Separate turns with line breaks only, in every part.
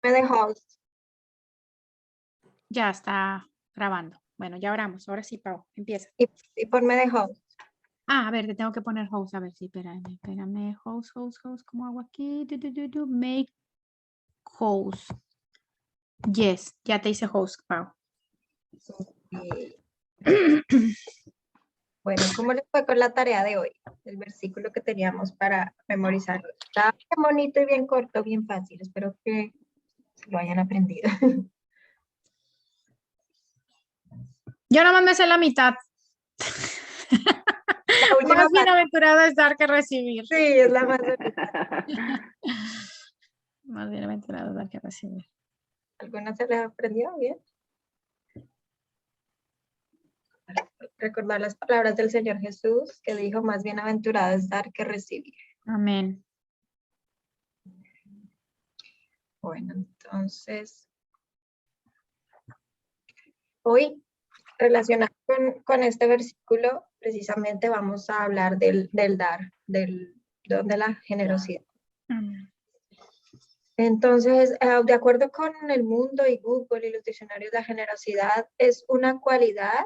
Me de host.
Ya está grabando. Bueno, ya oramos. Ahora sí, Pau, empieza.
Y ponme de host.
A ver, te tengo que poner host. A ver, sí, espérame. Host. ¿Cómo hago aquí? Make host. Yes, ya te hice host, Pau.
Y, bueno, ¿cómo les fue con la tarea de hoy? El versículo que teníamos para memorizar. Está bien bonito y bien corto, bien fácil. Espero que lo hayan aprendido.
Yo nomás me sé la mitad.
La última
Más
parte,
bienaventurado es dar que recibir.
sí, es la más bonita.
Más bienaventurado es dar que recibir.
¿Alguna se les aprendió bien? Recordar las palabras del Señor Jesús que dijo, más bienaventurado es dar que recibir.
Amén.
Bueno, entonces, hoy relacionado con este versículo, precisamente vamos a hablar del dar, del don de la generosidad.
Amén.
Entonces, de acuerdo con el mundo y Google y los diccionarios, la generosidad es una cualidad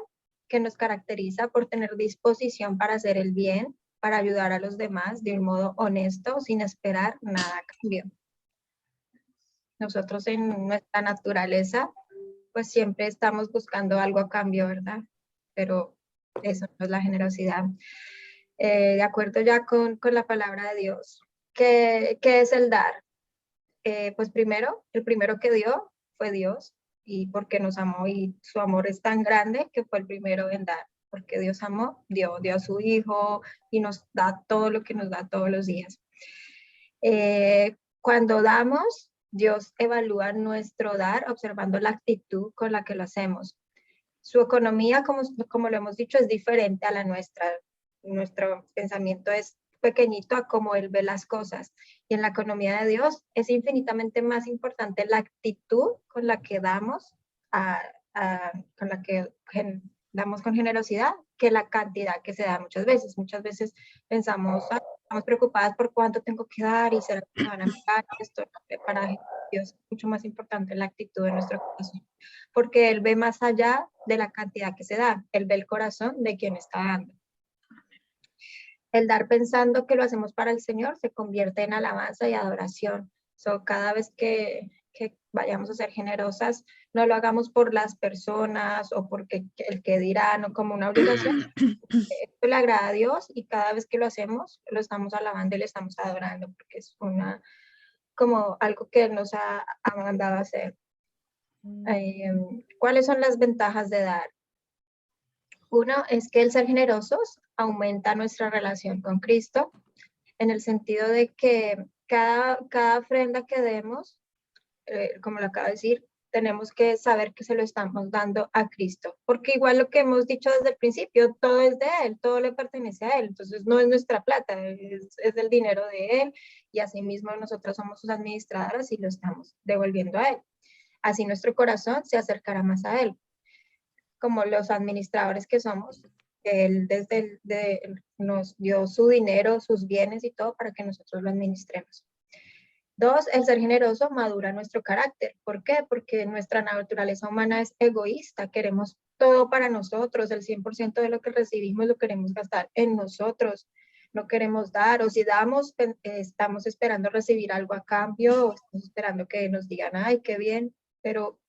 que nos caracteriza por tener disposición para hacer el bien, para ayudar a los demás de un modo honesto, sin esperar nada a cambio. Nosotros en nuestra naturaleza, pues siempre estamos buscando algo a cambio, ¿verdad? Pero eso no es la generosidad. De acuerdo ya con la palabra de Dios. ¿Qué es el dar? Pues primero, el primero que dio fue Dios, y porque nos amó, y su amor es tan grande que fue el primero en dar, porque Dios amó, dio a su Hijo y nos da todo lo que nos da todos los días. Cuando damos, Dios evalúa nuestro dar observando la actitud con la que lo hacemos. Su economía, como lo hemos dicho, es diferente a la nuestra. Nuestro pensamiento es pequeñito a cómo Él ve las cosas. Y en la economía de Dios es infinitamente más importante la actitud con la que damos, con la que damos con generosidad, que la cantidad que se da muchas veces. Muchas veces pensamos, estamos preocupadas por cuánto tengo que dar y será que me van a mirar esto. Para Dios es mucho más importante la actitud de nuestro corazón, porque Él ve más allá de la cantidad que se da, Él ve el corazón de quien está dando. El dar pensando que lo hacemos para el Señor se convierte en alabanza y adoración. Cada vez que vayamos a ser generosas, no lo hagamos por las personas o porque el que dirán o como una obligación. Esto le agrada a Dios, y cada vez que lo hacemos, lo estamos alabando y le estamos adorando, porque es como algo que Él nos ha mandado a hacer. ¿Cuáles son las ventajas de dar? Uno es que el ser generosos aumenta nuestra relación con Cristo, en el sentido de que cada ofrenda que demos, como lo acabo de decir, tenemos que saber que se lo estamos dando a Cristo, porque igual lo que hemos dicho desde el principio, todo es de Él, todo le pertenece a Él, entonces no es nuestra plata, es el dinero de Él, y asimismo nosotros somos sus administradoras y lo estamos devolviendo a Él. Así nuestro corazón se acercará más a Él, como los administradores que somos. Él nos dio su dinero, sus bienes y todo para que nosotros lo administremos. Dos, el ser generoso madura nuestro carácter. ¿Por qué? Porque nuestra naturaleza humana es egoísta, queremos todo para nosotros, el 100% de lo que recibimos lo queremos gastar en nosotros, no queremos dar, o si damos, estamos esperando recibir algo a cambio, o estamos esperando que nos digan, ay, qué bien, pero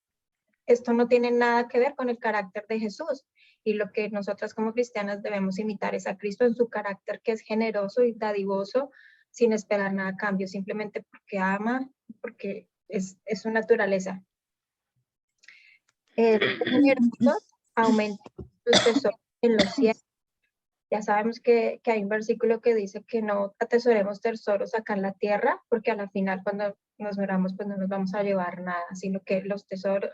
esto no tiene nada que ver con el carácter de Jesús, y lo que nosotras como cristianas debemos imitar es a Cristo en su carácter, que es generoso y dadivoso, sin esperar nada a cambio, simplemente porque ama, porque es su naturaleza. El generoso aumenta los tesoros en los cielos. Ya sabemos que hay un versículo que dice que no atesoremos tesoros acá en la tierra, porque a la final cuando nos muramos pues no nos vamos a llevar nada, sino que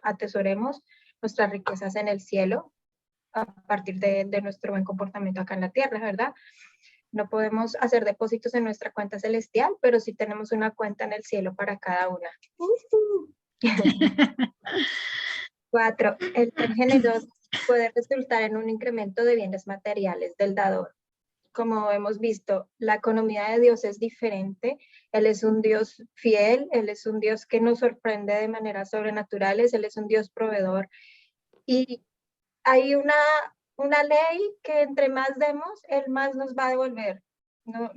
atesoremos nuestras riquezas en el cielo a partir de nuestro buen comportamiento acá en la tierra, ¿verdad? No podemos hacer depósitos en nuestra cuenta celestial, pero sí tenemos una cuenta en el cielo para cada una. 4. El ser generoso puede resultar en un incremento de bienes materiales del dador. como hemos visto, la economía de Dios es diferente. Él es un Dios fiel, Él es un Dios que nos sorprende de maneras sobrenaturales, Él es un Dios proveedor. Y hay una ley que entre más demos, Él más nos va a devolver. No,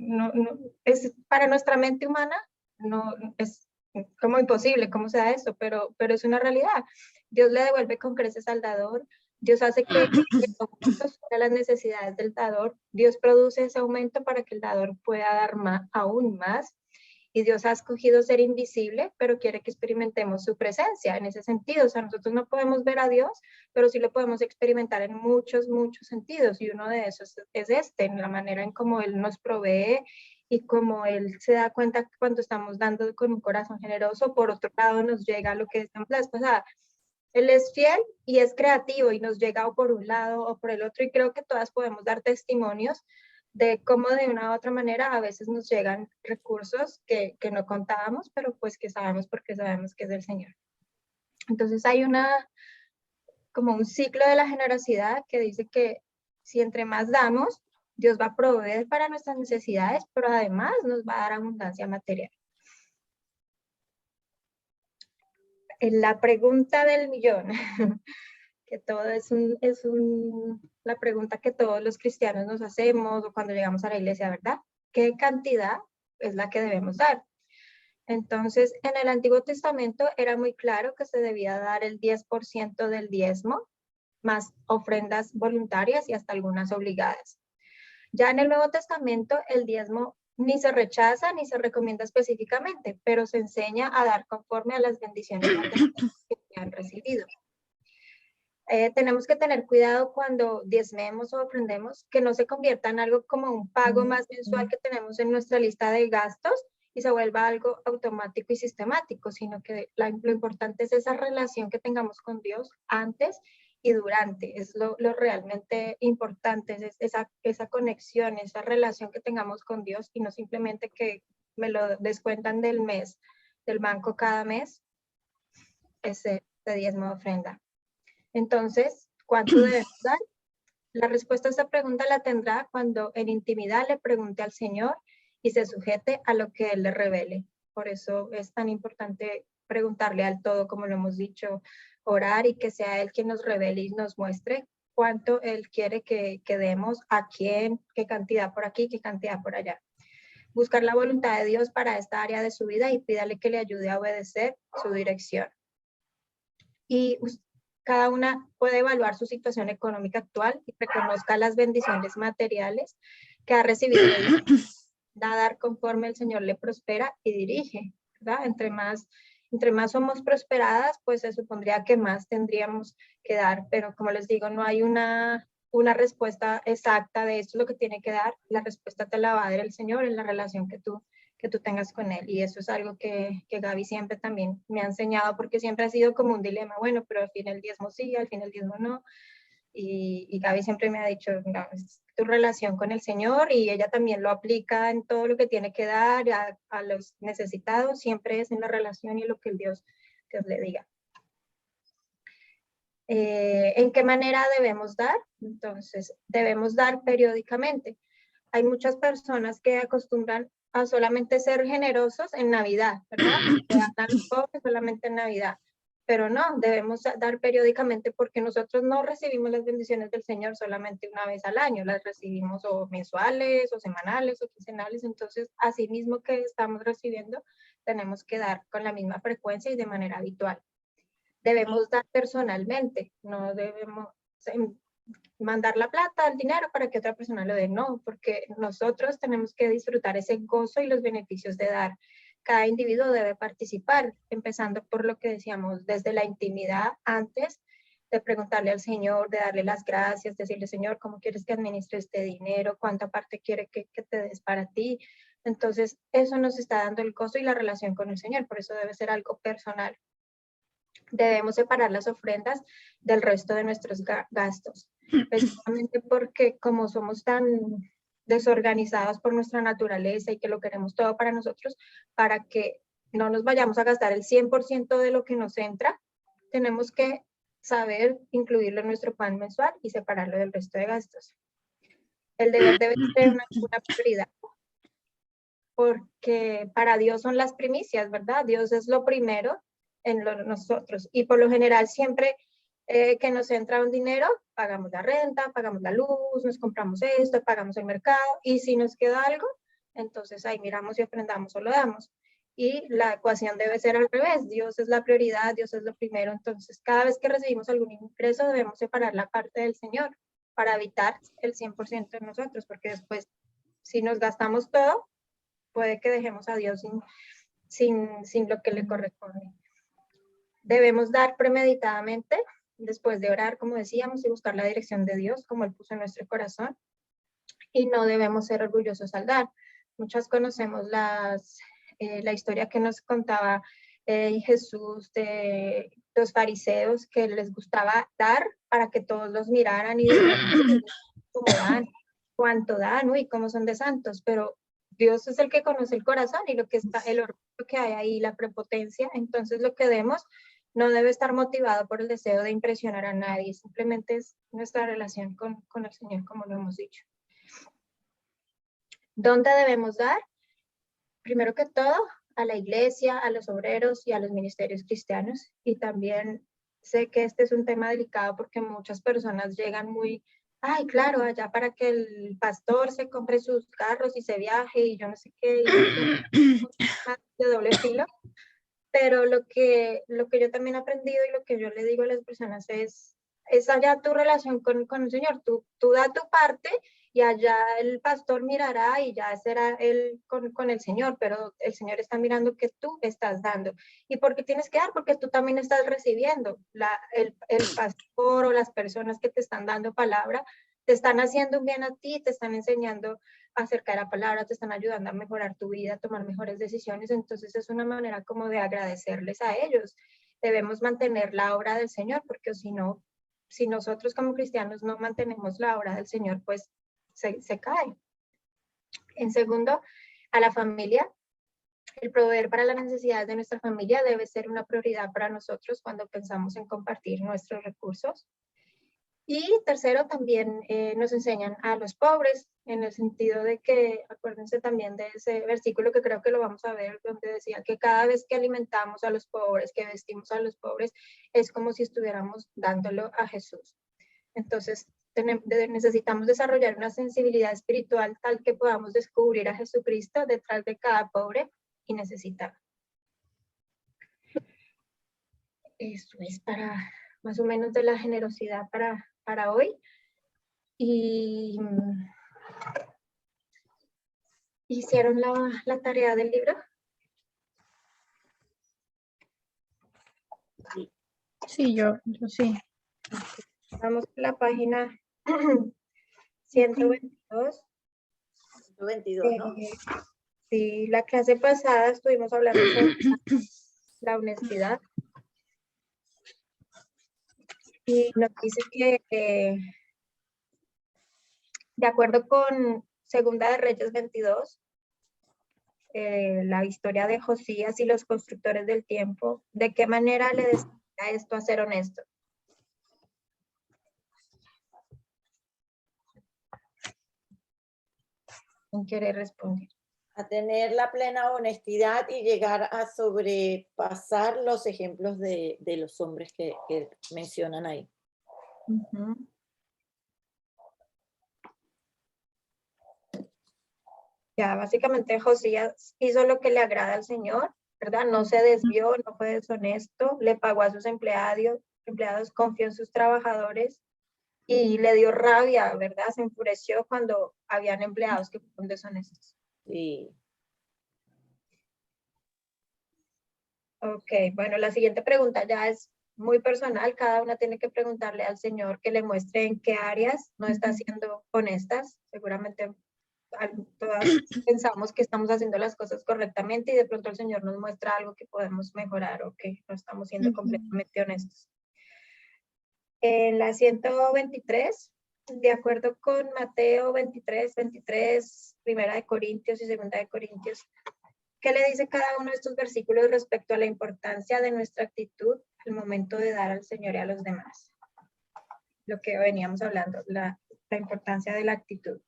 es para nuestra mente humana, no es como imposible, cómo se da eso, pero es una realidad. Dios le devuelve con creces al dador. Dios hace que el aumento supere las necesidades del dador. Dios produce ese aumento para que el dador pueda dar aún más. Y Dios ha escogido ser invisible, pero quiere que experimentemos su presencia en ese sentido. O sea, nosotros no podemos ver a Dios, pero sí lo podemos experimentar en muchos, muchos sentidos. Y uno de esos es este, en la manera en cómo Él nos provee y como Él se da cuenta que cuando estamos dando con un corazón generoso, por otro lado nos llega lo que decíamos la vez pasada. Él es fiel y es creativo y nos llega o por un lado o por el otro, y creo que todas podemos dar testimonios de cómo de una u otra manera a veces nos llegan recursos que no contábamos, pero pues que sabemos porque sabemos que es del Señor. Entonces hay como un ciclo de la generosidad que dice que si entre más damos, Dios va a proveer para nuestras necesidades, pero además nos va a dar abundancia material. En la pregunta del millón, que todo la pregunta que todos los cristianos nos hacemos o cuando llegamos a la iglesia, ¿verdad? ¿Qué cantidad es la que debemos dar? Entonces, en el Antiguo Testamento era muy claro que se debía dar el 10% del diezmo, más ofrendas voluntarias y hasta algunas obligadas. Ya en el Nuevo Testamento, el diezmo ni se rechaza ni se recomienda específicamente, pero se enseña a dar conforme a las bendiciones que se han recibido. Tenemos que tener cuidado cuando diezmemos o ofrendemos, que no se convierta en algo como un pago más mensual que tenemos en nuestra lista de gastos y se vuelva algo automático y sistemático, sino que lo importante es esa relación que tengamos con Dios antes y durante. Es lo realmente importante, es esa conexión, esa relación que tengamos con Dios y no simplemente que me lo descuentan del mes, del banco cada mes, ese diezmo de ofrenda. Entonces, ¿cuánto debemos dar? La respuesta a esta pregunta la tendrá cuando en intimidad le pregunte al Señor y se sujete a lo que Él le revele. Por eso es tan importante preguntarle al todo, como lo hemos dicho, orar y que sea Él quien nos revele y nos muestre cuánto Él quiere que demos, a quién, qué cantidad por aquí, qué cantidad por allá. Buscar la voluntad de Dios para esta área de su vida y pídale que le ayude a obedecer su dirección. Y cada una puede evaluar su situación económica actual y reconozca las bendiciones materiales que ha recibido de Dios. Dar conforme el Señor le prospera y dirige, ¿verdad? Entre más somos prosperadas, pues se supondría que más tendríamos que dar, pero como les digo, no hay una respuesta exacta de esto es lo que tiene que dar. La respuesta te la va a dar el Señor en la relación que tú tengas con Él. Y eso es algo que Gaby siempre también me ha enseñado, porque siempre ha sido como un dilema, bueno, pero al fin el diezmo sí, al fin el diezmo no. Y Gaby siempre me ha dicho, no, es tu relación con el Señor, y ella también lo aplica en todo lo que tiene que dar a los necesitados, siempre es en la relación y lo que Dios le diga. ¿En qué manera debemos dar? Entonces, debemos dar periódicamente. Hay muchas personas que acostumbran a solamente ser generosos en Navidad, ¿verdad? Que dan los pobres solamente en Navidad. Pero no, debemos dar periódicamente porque nosotros no recibimos las bendiciones del Señor solamente una vez al año, las recibimos o mensuales o semanales o quincenales. Entonces, así mismo que estamos recibiendo, tenemos que dar con la misma frecuencia y de manera habitual. Debemos dar personalmente, no debemos mandar la plata, el dinero para que otra persona lo dé, no, porque nosotros tenemos que disfrutar ese gozo y los beneficios de dar. Cada individuo debe participar, empezando por lo que decíamos, desde la intimidad antes de preguntarle al Señor, de darle las gracias, decirle, Señor, ¿cómo quieres que administre este dinero? ¿Cuánta parte quiere que te des para ti? Entonces, eso nos está dando el gozo y la relación con el Señor, por eso debe ser algo personal. Debemos separar las ofrendas del resto de nuestros gastos, precisamente porque como somos tan desorganizados por nuestra naturaleza y que lo queremos todo para nosotros, para que no nos vayamos a gastar el 100% de lo que nos entra, tenemos que saber incluirlo en nuestro plan mensual y separarlo del resto de gastos. El deber debe ser una prioridad, porque para Dios son las primicias, ¿verdad? Dios es lo primero en nosotros. Y por lo general siempre que nos entra un dinero, pagamos la renta, pagamos la luz, nos compramos esto, pagamos el mercado, y si nos queda algo, entonces ahí miramos y ofrendamos o lo damos. Y la ecuación debe ser al revés, Dios es la prioridad, Dios es lo primero, entonces cada vez que recibimos algún ingreso debemos separar la parte del Señor para evitar el 100% de nosotros, porque después si nos gastamos todo, puede que dejemos a Dios sin lo que le corresponde. Debemos dar premeditadamente, después de orar, como decíamos, y buscar la dirección de Dios, como Él puso en nuestro corazón, y no debemos ser orgullosos al dar. Muchas conocemos la historia que nos contaba Jesús de los fariseos, que les gustaba dar para que todos los miraran y dijeran cómo dan, cuánto dan, uy, cómo son de santos, pero Dios es el que conoce el corazón y lo que está, el orgullo que hay ahí, la prepotencia. Entonces lo que demos no debe estar motivado por el deseo de impresionar a nadie, simplemente es nuestra relación con el Señor, como lo hemos dicho. ¿Dónde debemos dar? Primero que todo, a la iglesia, a los obreros y a los ministerios cristianos. Y también sé que este es un tema delicado porque muchas personas llegan muy, ay, claro, allá para que el pastor se compre sus carros y se viaje y yo no sé qué, y de doble filo. Pero lo que yo también he aprendido y lo que yo le digo a las personas es allá tu relación con el Señor. Tú da tu parte y allá el pastor mirará y ya será él con el Señor, pero el Señor está mirando que tú estás dando. ¿Y por qué tienes que dar? Porque tú también estás recibiendo. El pastor o las personas que te están dando palabra te están haciendo un bien a ti, te están enseñando acercar a palabra, te están ayudando a mejorar tu vida, a tomar mejores decisiones. Entonces es una manera como de agradecerles a ellos. Debemos mantener la obra del Señor, porque si no, si nosotros como cristianos no mantenemos la obra del Señor, pues se cae. En segundo, a la familia. El proveer para las necesidades de nuestra familia debe ser una prioridad para nosotros cuando pensamos en compartir nuestros recursos. Y tercero, también nos enseñan a los pobres, en el sentido de que, acuérdense también de ese versículo que creo que lo vamos a ver, donde decía que cada vez que alimentamos a los pobres, que vestimos a los pobres, es como si estuviéramos dándolo a Jesús. Entonces, necesitamos desarrollar una sensibilidad espiritual tal que podamos descubrir a Jesucristo detrás de cada pobre y necesitado. Eso es para más o menos de la generosidad para hoy. Y hicieron la tarea del libro.
Sí, yo sí.
Vamos a la página 122.
122, ¿no?
Sí, la clase pasada estuvimos hablando sobre la honestidad. Y nos dice que de acuerdo con Segunda de Reyes 22, la historia de Josías y los constructores del tiempo, ¿de qué manera le desafía esto a ser honesto? ¿Quién quiere responder?
A tener la plena honestidad y llegar a sobrepasar los ejemplos de los hombres que mencionan ahí.
Uh-huh. Ya, básicamente Josías hizo lo que le agrada al Señor, ¿verdad? No se desvió, no fue deshonesto, le pagó a sus empleados, confió en sus trabajadores y le dio rabia, ¿verdad? Se enfureció cuando habían empleados que fueron deshonestos.
Sí.
Ok, bueno, la siguiente pregunta ya es muy personal, cada una tiene que preguntarle al Señor que le muestre en qué áreas no está siendo honestas, seguramente todas pensamos que estamos haciendo las cosas correctamente y de pronto el Señor nos muestra algo que podemos mejorar o que no estamos siendo completamente honestos. En la 123, de acuerdo con Mateo 23, 1 de Corintios y 2 de Corintios, ¿qué le dice cada uno de estos versículos respecto a la importancia de nuestra actitud al momento de dar al Señor y a los demás? Lo que veníamos hablando, la importancia de la actitud.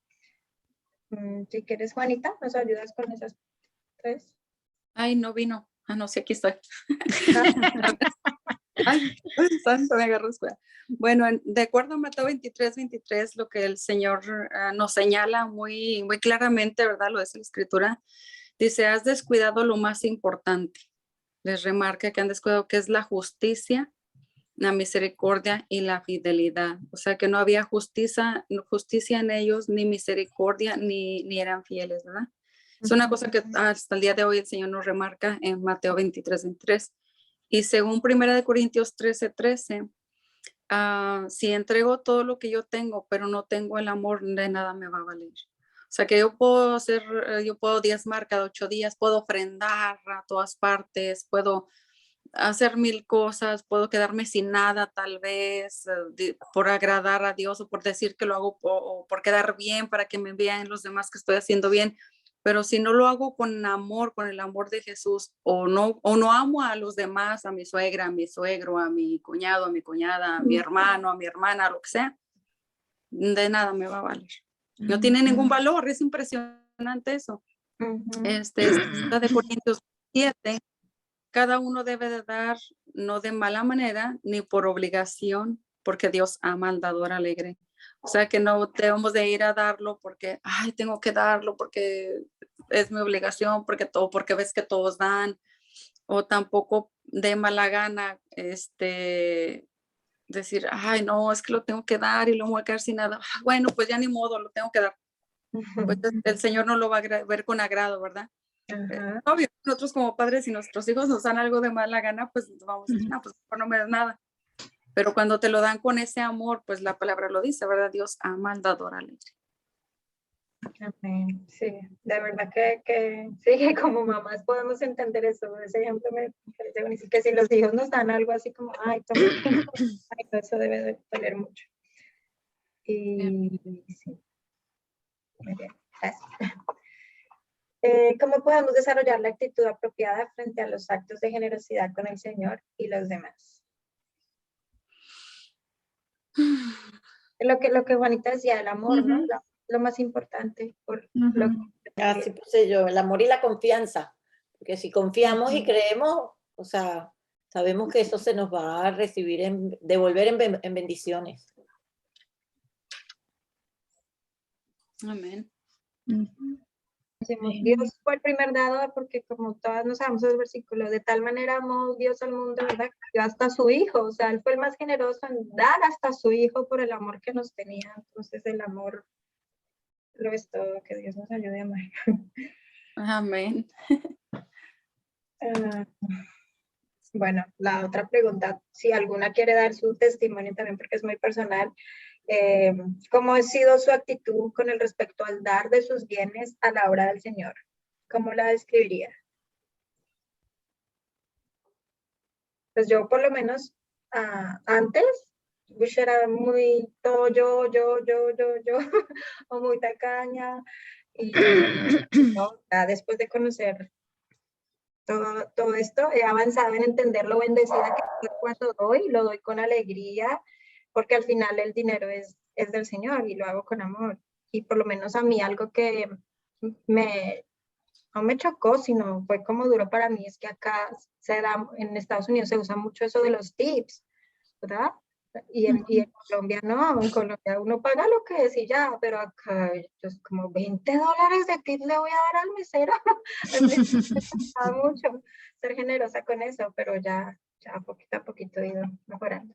Si quieres, Juanita, ¿nos ayudas con esas 3?
Ay, no vino. Ah, no, sí, aquí estoy. Ay, santo, me agarró escuela. Bueno, de acuerdo a Mateo 23, lo que el Señor nos señala muy, muy claramente, ¿verdad? Lo dice la Escritura. Dice, has descuidado lo más importante. Les remarca que han descuidado que es la justicia, la misericordia y la fidelidad. O sea, que no había justicia en ellos, ni misericordia, ni eran fieles, ¿verdad? Es una cosa que hasta el día de hoy el Señor nos remarca en Mateo 23. Y según 1 Corintios 13, si entrego todo lo que yo tengo, pero no tengo el amor, de nada me va a valer. O sea que yo puedo diezmar cada 8 días, puedo ofrendar a todas partes, puedo hacer 1000 cosas, puedo quedarme sin nada tal vez por agradar a Dios o por decir que lo hago o por quedar bien para que me vean los demás que estoy haciendo bien. Pero si no lo hago con amor, con el amor de Jesús, o no amo a los demás, a mi suegra, a mi suegro, a mi cuñado, a mi cuñada, a mi hermano, a mi hermana, lo que sea, de nada me va a valer. No tiene ningún valor, es impresionante eso. Está de Corintios 7, cada uno debe de dar, no de mala manera, ni por obligación, porque Dios ama al dador alegre. O sea que no debemos de ir a darlo porque, ay, tengo que darlo porque es mi obligación, porque ves que todos dan, o tampoco de mala gana, decir, ay, no, es que lo tengo que dar y lo voy a quedar sin nada. Bueno, pues ya ni modo, lo tengo que dar. Pues el Señor no lo va a ver con agrado, ¿verdad? Obvio, nosotros como padres, si nuestros hijos nos dan algo de mala gana, pues vamos a decir, no, pues mejor no me das nada. Pero cuando te lo dan con ese amor, pues la palabra lo dice, ¿verdad? Dios ama al dador alegre.
Amén. Sí, de verdad que sí, que como mamás podemos entender eso. Ese ejemplo me parece buenísimo, que si los hijos nos dan algo así como, ay, toma, ay, no, eso debe de doler mucho. Y sí, muy bien, gracias. ¿Cómo podemos desarrollar la actitud apropiada frente a los actos de generosidad con el Señor y los demás? Lo que Juanita decía, el amor, ¿no? Lo más importante.
Así puse yo, el amor y la confianza. Porque si confiamos y creemos, o sea, sabemos que eso se nos va a recibir, devolver en bendiciones.
Amén.
Decimos, Dios fue el primer dado, porque como todas no sabemos el versículo, de tal manera amó Dios al mundo, ¿verdad? Que dio hasta su hijo, o sea, él fue el más generoso en dar hasta su hijo por el amor que nos tenía. Entonces el amor lo es todo, que Dios nos ayude a amar.
Amén.
Bueno, la otra pregunta, si alguna quiere dar su testimonio también, porque es muy personal, ¿cómo ha sido su actitud con el respecto al dar de sus bienes a la obra del Señor? ¿Cómo la describiría? Pues yo por lo menos antes, era muy todo yo, o muy tacaña, y no, ya después de conocer todo esto, he avanzado en entender lo bendecida que soy cuando doy, lo doy con alegría, porque al final el dinero es del Señor y lo hago con amor. Y por lo menos a mí algo que no me chocó, sino fue como duro para mí, es que acá en Estados Unidos se usa mucho eso de los tips, ¿verdad? Y en Colombia no, en Colombia uno paga lo que es y ya, pero acá pues, como $20 de tip le voy a dar al mesero. Me gusta mucho ser generosa con eso, pero ya poquito a poquito he ido mejorando.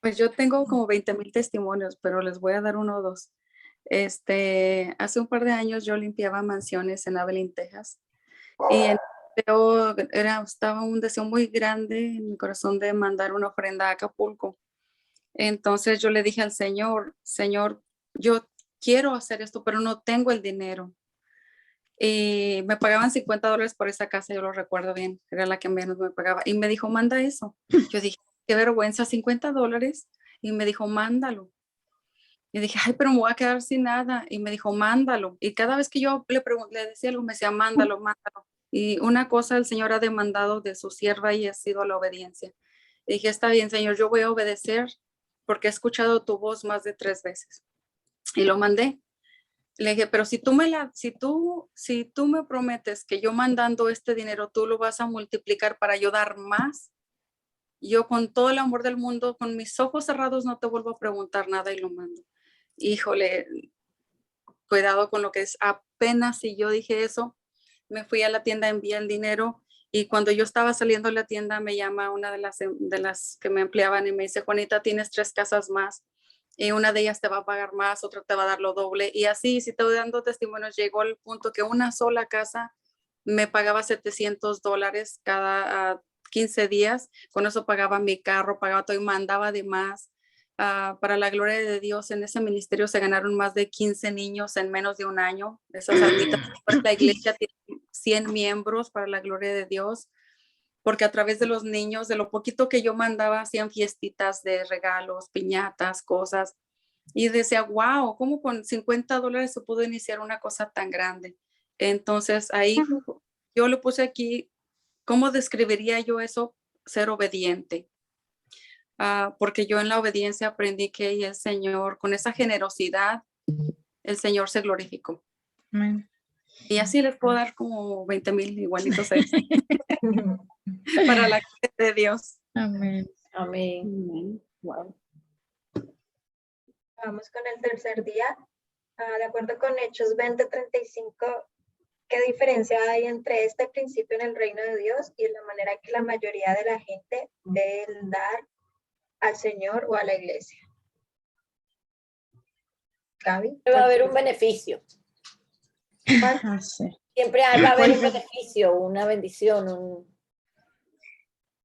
Pues yo tengo como 20,000 testimonios, pero les voy a dar uno o dos. Hace un par de años yo limpiaba mansiones en Abilene, Texas, y estaba un deseo muy grande en mi corazón de mandar una ofrenda a Acapulco. Entonces yo le dije al Señor, yo quiero hacer esto, pero no tengo el dinero. Y me pagaban $50 por esa casa, yo lo recuerdo bien, era la que menos me pagaba. Y me dijo, manda eso. Yo dije, qué vergüenza, $50. Y me dijo, mándalo. Y dije, ay, pero me voy a quedar sin nada. Y me dijo, mándalo. Y cada vez que yo le decía algo, me decía, mándalo, mándalo. Y una cosa el Señor ha demandado de su sierva y ha sido la obediencia. Y dije, está bien, Señor, yo voy a obedecer porque he escuchado tu voz más de 3 veces. Y lo mandé. Le dije, pero si tú me prometes que yo mandando este dinero, tú lo vas a multiplicar para ayudar más, yo con todo el amor del mundo, con mis ojos cerrados, no te vuelvo a preguntar nada y lo mando. Híjole, cuidado con lo que es. Apenas si yo dije eso, me fui a la tienda, envié el dinero y cuando yo estaba saliendo de la tienda me llama una de las que me empleaban y me dice, Juanita, tienes 3 casas más y una de ellas te va a pagar más, otra te va a dar lo doble. Y así, si te voy dando testimonios, llegó al punto que una sola casa me pagaba $700 cada 15 días. Con eso pagaba mi carro, pagaba todo y mandaba de más. Para la gloria de Dios, en ese ministerio se ganaron más de 15 niños en menos de un año. Esas almitas, la iglesia tiene 100 miembros para la gloria de Dios, porque a través de los niños, de lo poquito que yo mandaba, hacían fiestitas de regalos, piñatas, cosas. Y decía, wow, ¿cómo con $50 se pudo iniciar una cosa tan grande? Entonces ahí yo lo puse aquí, ¿cómo describiría yo eso? Ser obediente. Porque yo en la obediencia aprendí que el Señor, con esa generosidad, el Señor se glorificó.
Amén.
Y así les puedo dar como 20,000 igualitos a eso, para la gloria de Dios.
Amén.
Amén.
Wow.
Vamos con el tercer día. De acuerdo con Hechos 20:35, ¿qué diferencia hay entre este principio en el reino de Dios y en la manera que la mayoría de la gente ve el dar al Señor o a la iglesia? Gaby.
Va a haber un beneficio.
Ah, sí.
Siempre va a haber un beneficio, una bendición,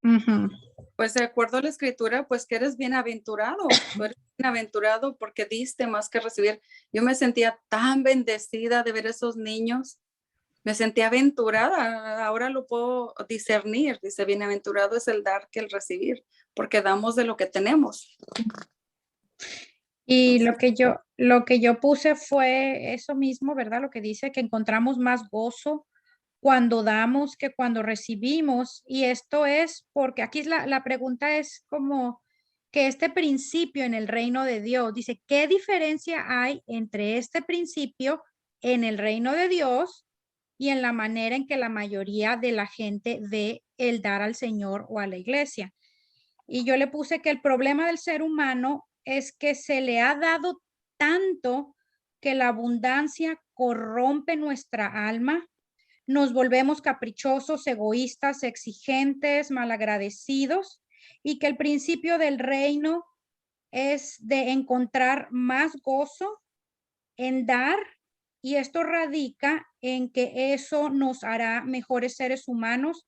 Ujú.
Pues de acuerdo a la escritura, pues que eres bienaventurado. Tú eres bienaventurado porque diste más que recibir. Yo me sentía tan bendecida de ver esos niños. Me sentía aventurada. Ahora lo puedo discernir. Dice, bienaventurado es el dar que el recibir, porque damos de lo que tenemos.
Y lo que yo puse fue eso mismo, ¿verdad? Lo que dice que encontramos más gozo cuando damos que cuando recibimos. Y esto es porque aquí la pregunta es como que este principio en el reino de Dios, dice, ¿qué diferencia hay entre este principio en el reino de Dios y en la manera en que la mayoría de la gente ve el dar al Señor o a la iglesia? Y yo le puse que el problema del ser humano es que se le ha dado tanto que la abundancia corrompe nuestra alma. Nos volvemos caprichosos, egoístas, exigentes, malagradecidos, y que el principio del reino es de encontrar más gozo en dar, y esto radica en que eso nos hará mejores seres humanos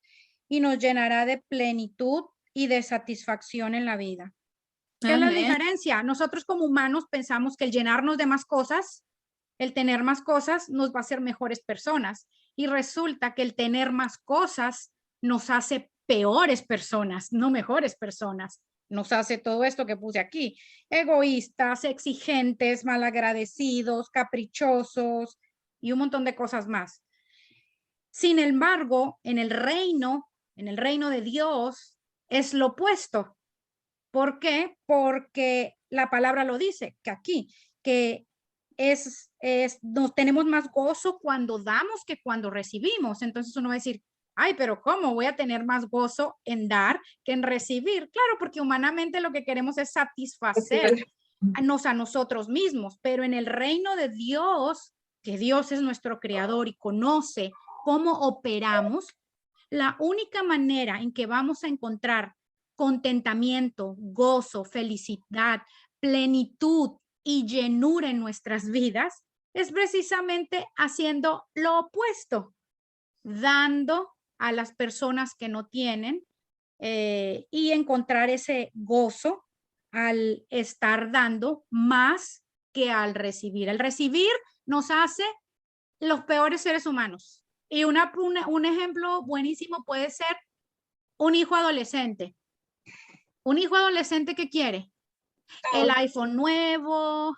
y nos llenará de plenitud y de satisfacción en la vida. ¿Qué es la diferencia? Nosotros como humanos pensamos que el llenarnos de más cosas, el tener más cosas, nos va a hacer mejores personas. Y resulta que el tener más cosas nos hace peores personas, no mejores personas. Nos hace todo esto que puse aquí: egoístas, exigentes, malagradecidos, caprichosos y un montón de cosas más. Sin embargo, en el reino de Dios es lo opuesto. ¿Por qué? Porque la palabra lo dice, que aquí, que nos tenemos más gozo cuando damos que cuando recibimos. Entonces uno va a decir, ay, pero ¿cómo voy a tener más gozo en dar que en recibir? Claro, porque humanamente lo que queremos es satisfacernos a nosotros mismos, pero en el reino de Dios, que Dios es nuestro creador y conoce cómo operamos, la única manera en que vamos a encontrar contentamiento, gozo, felicidad, plenitud y llenura en nuestras vidas es precisamente haciendo lo opuesto, dando a las personas que no tienen, y encontrar ese gozo al estar dando más que al recibir. El recibir nos hace los peores seres humanos. Y un ejemplo buenísimo puede ser un hijo adolescente. Un hijo adolescente que quiere el iPhone nuevo,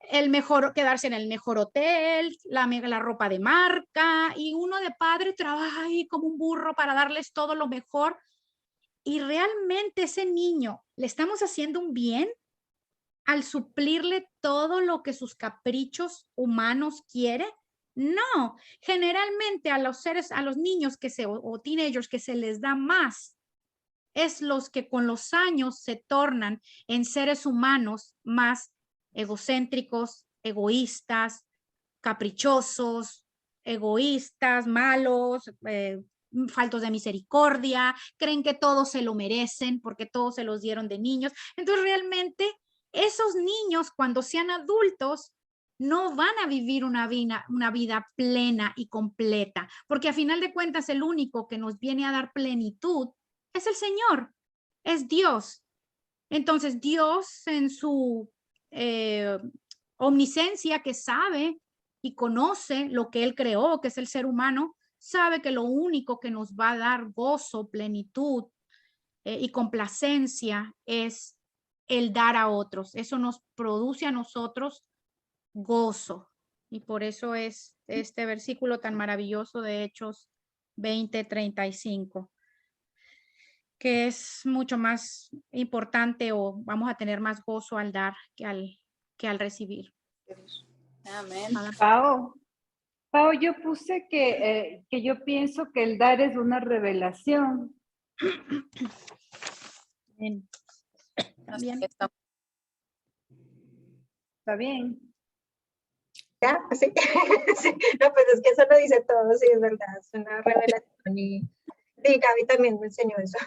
el mejor, quedarse en el mejor hotel, la ropa de marca, y uno de padre trabaja ahí como un burro para darles todo lo mejor. Y realmente ese niño, ¿le estamos haciendo un bien al suplirle todo lo que sus caprichos humanos quiere? No, generalmente a los niños o teenagers que se les da más, es los que con los años se tornan en seres humanos más egocéntricos, egoístas, caprichosos, egoístas, malos, faltos de misericordia, creen que todos se lo merecen porque todos se los dieron de niños. Entonces realmente esos niños cuando sean adultos no van a vivir una vida plena y completa, porque a final de cuentas el único que nos viene a dar plenitud es el Señor, es Dios. Entonces Dios en su omnisciencia, que sabe y conoce lo que Él creó, que es el ser humano, sabe que lo único que nos va a dar gozo, plenitud y complacencia es el dar a otros. Eso nos produce a nosotros gozo. Y por eso es este versículo tan maravilloso de Hechos 20:35, que es mucho más importante, o vamos a tener más gozo al dar que al recibir.
Amén.
Pau, yo puse que yo pienso que el dar es una revelación.
Bien. También.
¿Está bien?
¿Ya? ¿Sí? Sí. No, pues es que eso lo dice todo, sí, es verdad, es una revelación y Gaby también me enseñó eso,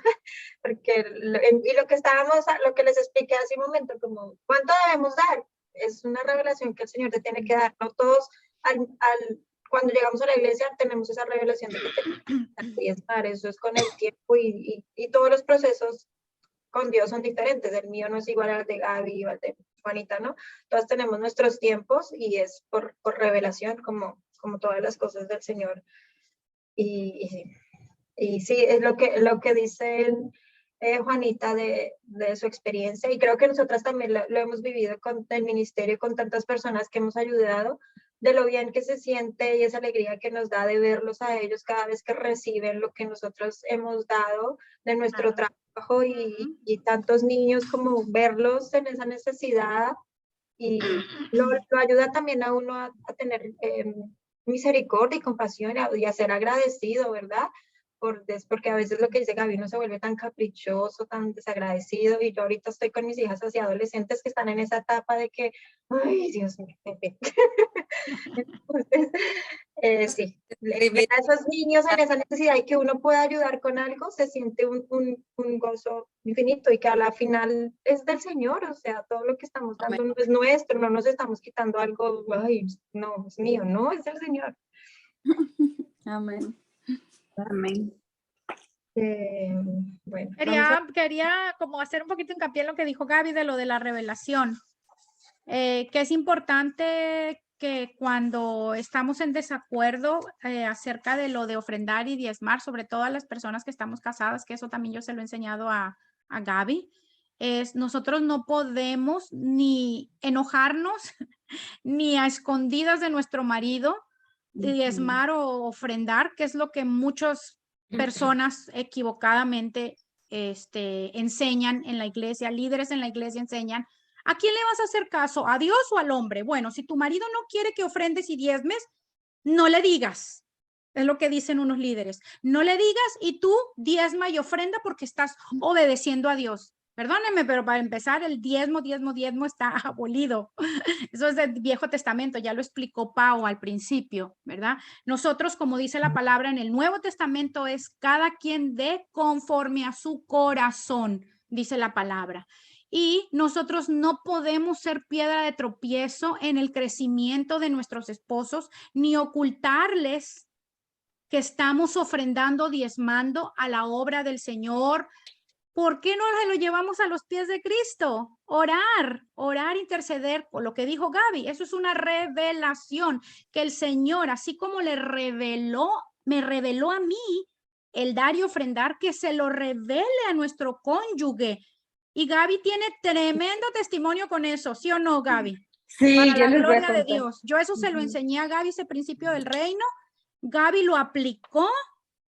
porque lo que les expliqué hace un momento, como ¿cuánto debemos dar? Es una revelación que el Señor te tiene que dar, no todos cuando llegamos a la iglesia tenemos esa revelación de que tenemos que diezmar, eso es con el tiempo y todos los procesos con Dios son diferentes, el mío no es igual al de Gaby o al de Juanita, ¿no? Todos tenemos nuestros tiempos y es por revelación, como todas las cosas del Señor. Y sí, es lo que dice Juanita de su experiencia, y creo que nosotras también lo hemos vivido con el ministerio, con tantas personas que hemos ayudado, de lo bien que se siente y esa alegría que nos da de verlos a ellos cada vez que reciben lo que nosotros hemos dado de nuestro trabajo y tantos niños, como verlos en esa necesidad, y lo ayuda también a uno a tener misericordia y compasión y a ser agradecido, ¿verdad? Porque a veces lo que dice Gaby, uno se vuelve tan caprichoso, tan desagradecido, y yo ahorita estoy con mis hijas así adolescentes que están en esa etapa de que, ay, Dios mío, entonces, sí, ver a esos niños en esa necesidad y que uno pueda ayudar con algo, se siente un gozo infinito, y que a la final es del Señor, o sea, todo lo que estamos dando no es nuestro, no nos estamos quitando algo, ay, no, es mío, no, es del Señor.
Amén.
Amén.
Bueno,
Quería como hacer un poquito hincapié en lo que dijo Gaby de lo de la revelación, que es importante que cuando estamos en desacuerdo acerca de lo de ofrendar y diezmar, sobre todo a las personas que estamos casadas, que eso también yo se lo he enseñado a Gaby, nosotros no podemos ni enojarnos ni a escondidas de nuestro marido diezmar o ofrendar, que es lo que muchas personas equivocadamente enseñan en la iglesia, líderes en la iglesia enseñan. ¿A quién le vas a hacer caso? ¿A Dios o al hombre? Bueno, si tu marido no quiere que ofrendes y diezmes, no le digas. Es lo que dicen unos líderes. No le digas y tú diezma y ofrenda porque estás obedeciendo a Dios. Perdónenme, pero para empezar, el diezmo está abolido. Eso es del Viejo Testamento, ya lo explicó Pau al principio, ¿verdad? Nosotros, como dice la palabra en el Nuevo Testamento, es cada quien dé conforme a su corazón, dice la palabra. Y nosotros no podemos ser piedra de tropiezo en el crecimiento de nuestros esposos, ni ocultarles que estamos ofrendando, diezmando a la obra del Señor. ¿Por qué no se lo llevamos a los pies de Cristo? Orar, interceder, por lo que dijo Gaby, eso es una revelación que el Señor, así como me reveló a mí el dar y ofrendar, que se lo revele a nuestro cónyuge. Y Gaby tiene tremendo testimonio con eso, ¿sí o no, Gaby?
Sí,
Para
yo
la
les voy a
gloria de
contar.
Dios. Yo eso se lo enseñé a Gaby, ese principio del reino. Gaby lo aplicó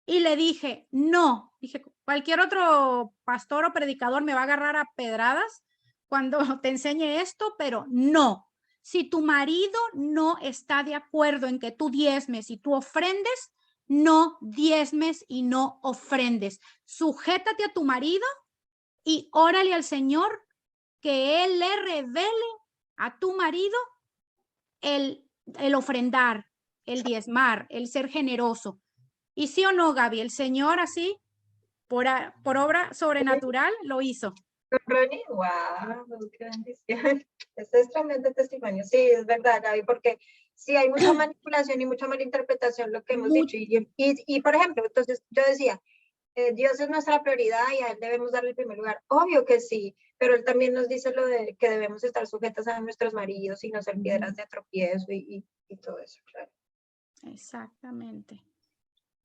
y le dije, no. Dije, cualquier otro pastor o predicador me va a agarrar a pedradas, cuando te enseñe esto, pero no. Si tu marido no está de acuerdo en que tú diezmes y tú ofrendes, no diezmes y no ofrendes. Sujétate a tu marido y órale al Señor que Él le revele a tu marido el ofrendar, el diezmar, el ser generoso. ¿Y sí o no, Gaby? El Señor así, por obra sobrenatural, lo hizo.
Ronnie, wow, qué bendición. Este es tremendo testimonio. Sí, es verdad, Gaby, porque sí hay mucha manipulación y mucha malinterpretación, lo que hemos dicho. Y, por ejemplo, entonces yo decía, Dios es nuestra prioridad y a Él debemos darle el primer lugar. Obvio que sí, pero Él también nos dice lo de que debemos estar sujetas a nuestros maridos y no ser piedras de tropiezo y todo eso, claro.
Exactamente.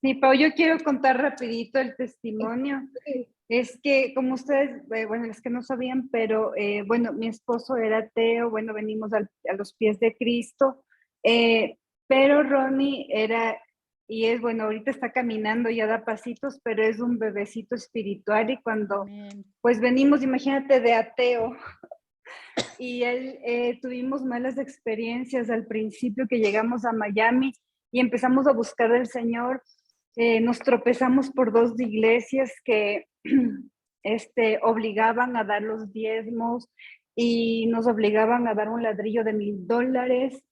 Sí, Pau, yo quiero contar rapidito el testimonio.
Sí.
Es que, como ustedes, bueno, es que no sabían, pero bueno, mi esposo era ateo, bueno, venimos a los pies de Cristo, pero Ronnie era, y es, bueno, ahorita está caminando, ya da pasitos, pero es un bebecito espiritual y cuando,
Amén.
pues venimos, imagínate, de ateo, y él, tuvimos malas experiencias al principio que llegamos a Miami y empezamos a buscar al Señor. Nos tropezamos por 2 iglesias que obligaban a dar los diezmos y nos obligaban a dar un ladrillo de $1,000.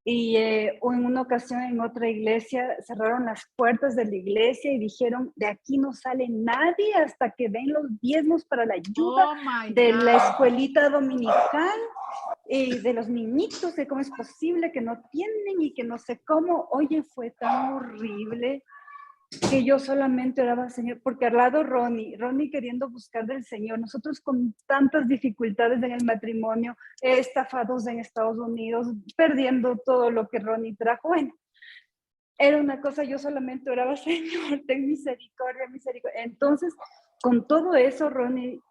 Y en una ocasión en otra iglesia cerraron las puertas de la iglesia y dijeron, de aquí no sale nadie hasta que den los diezmos para la ayuda de la escuelita dominical y de los niñitos, de cómo es posible que no tienen y que no sé cómo. Oye, fue tan horrible que yo solamente oraba, Señor, porque al lado Ronnie queriendo buscar del Señor, nosotros con tantas dificultades en el matrimonio, estafados en Estados Unidos, perdiendo todo lo que Ronnie trajo, bueno, era una cosa, yo solamente oraba, Señor, ten misericordia, misericordia. Entonces, con todo eso, Ronnie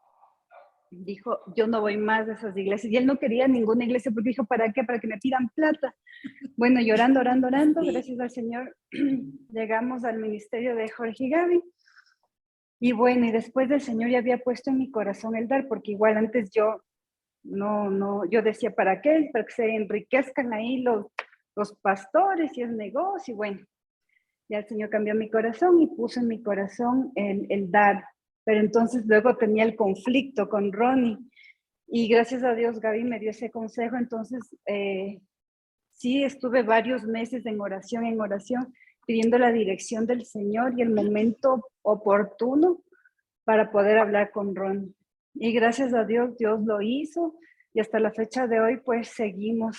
dijo, yo no voy más de esas iglesias, y él no quería ninguna iglesia, porque dijo, ¿para qué? Para que me pidan plata. Bueno, llorando, gracias al Señor, llegamos al ministerio de Jorge y Gaby. Y bueno, y después del Señor ya había puesto en mi corazón el dar, porque igual antes yo yo decía, ¿para qué? Para que se enriquezcan ahí los pastores y el negocio. Y bueno, ya el Señor cambió mi corazón y puso en mi corazón el dar. Pero entonces luego tenía el conflicto con Ronnie. Y gracias a Dios Gaby me dio ese consejo, entonces sí, estuve varios meses en oración, pidiendo la dirección del Señor y el momento oportuno para poder hablar con Ron. Y gracias a Dios, Dios lo hizo y hasta la fecha de hoy pues seguimos.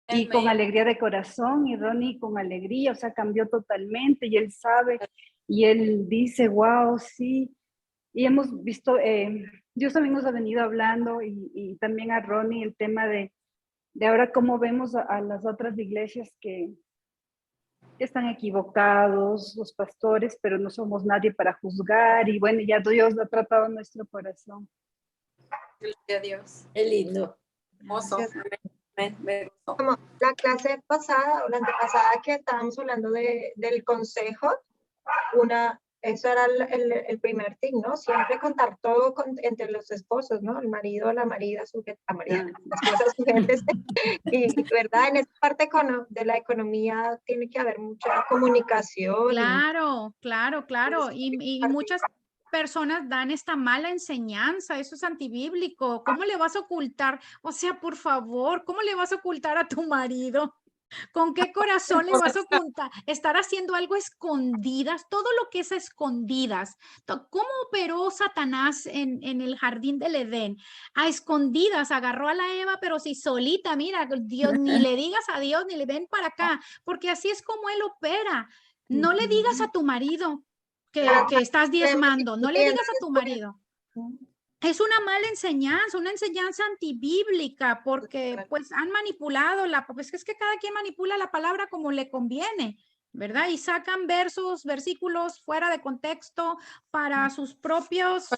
Y
Amén.
con alegría de corazón y Ronnie con alegría, o sea, cambió totalmente y él sabe y él dice, wow, sí. Y hemos visto, Dios también nos ha venido hablando y también a Ronnie el tema de ahora cómo vemos a las otras iglesias que están equivocados, los pastores, pero no somos nadie para juzgar. Y bueno, ya Dios lo ha tratado nuestro corazón.
Gloria a Dios.
Qué lindo.
Hermoso. Me gustó.
Como la clase pasada o la antepasada que estábamos hablando del consejo, eso era el primer tip, ¿no? Siempre contar todo entre los esposos, ¿no? El marido, la marida, las cosas sujetas. Y, ¿verdad? En esta parte de la economía tiene que haber mucha comunicación.
Claro. Y muchas personas dan esta mala enseñanza, eso es antibíblico. ¿Cómo le vas a ocultar? O sea, por favor, ¿cómo le vas a ocultar a tu marido? ¿Con qué corazón le vas a ocultar? Estar haciendo algo a escondidas, todo lo que es a escondidas. ¿Cómo operó Satanás en el jardín del Edén? A escondidas, agarró a la Eva, pero si solita, mira, Dios, ni le digas a Dios, ni le ven para acá, porque así es como él opera. No le digas a tu marido que estás diezmando, no le digas a tu marido. Es una mala enseñanza, una enseñanza antibíblica, porque pues han manipulado pues es que cada quien manipula la palabra como le conviene, ¿verdad? Y sacan versículos fuera de contexto para sus propios